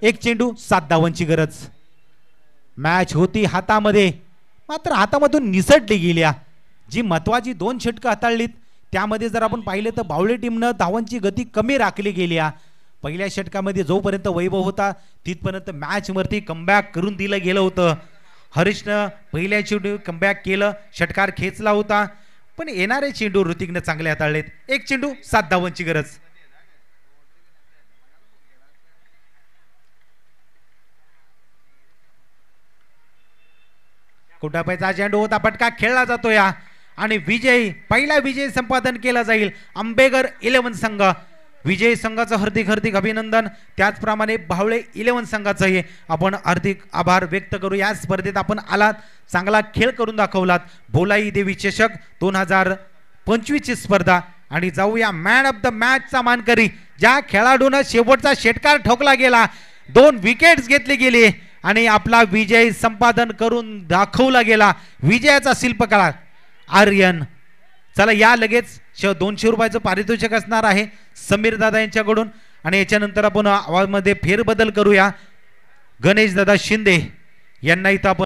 1 चेंडू 7 धावांची गरज. मॅच होती हातामध्ये, मात्र हातामधून निसटली गेल्या. जी महत्वाची 2 षटकं हाताळलीत त्यामध्ये जर आपण पाहिले तर बावळे टीमनं धावांची गती कमी राखली गेली आहे. पहिल्या षटकामध्ये जोपर्यंत वैभव होता तिथपर्यंत मॅच वरती कमबॅक करून दिलं गेलं होतं. हरीशनं पहिल्या चेंडू कमबॅक केलं, षटकार खेचला होता, पण येणारे चेंडू ऋतिकनं चांगले हाताळलेत. 1 चेंडू 7 धावांची गरज. कुटापायचा चेंडू होता, फटका खेळला जातो या आणि पहिला विजय संपादन केला जाईल आंबेगर 11 संघ. विजय संघाचं हार्दिक अभिनंदन. त्याचप्रमाणे बावळे 11 संघाचंही आपण हार्दिक आभार व्यक्त करू. या स्पर्धेत आपण आलात, चांगला खेळ करून दाखवलात. भोलाई देवी चषक 2025 ची स्पर्धा आणि जाऊया मॅन ऑफ द मॅचचा मानकरी ज्या खेळाडूने शेवटचा षटकार ठोकला गेला, 2 विकेट्स घेतले गेले आणि आपला विजय संपादन करून दाखवला गेला. विजयाचा शिल्पकार आर्यन. चला या लगेच 200 रुपयाचं पारितोषिक असणार आहे समीर दादा यांच्याकडून आणि याच्यानंतर आपण आवाजमध्ये फेरबदल करूया. गणेश दादा शिंदे यांना इथं आपण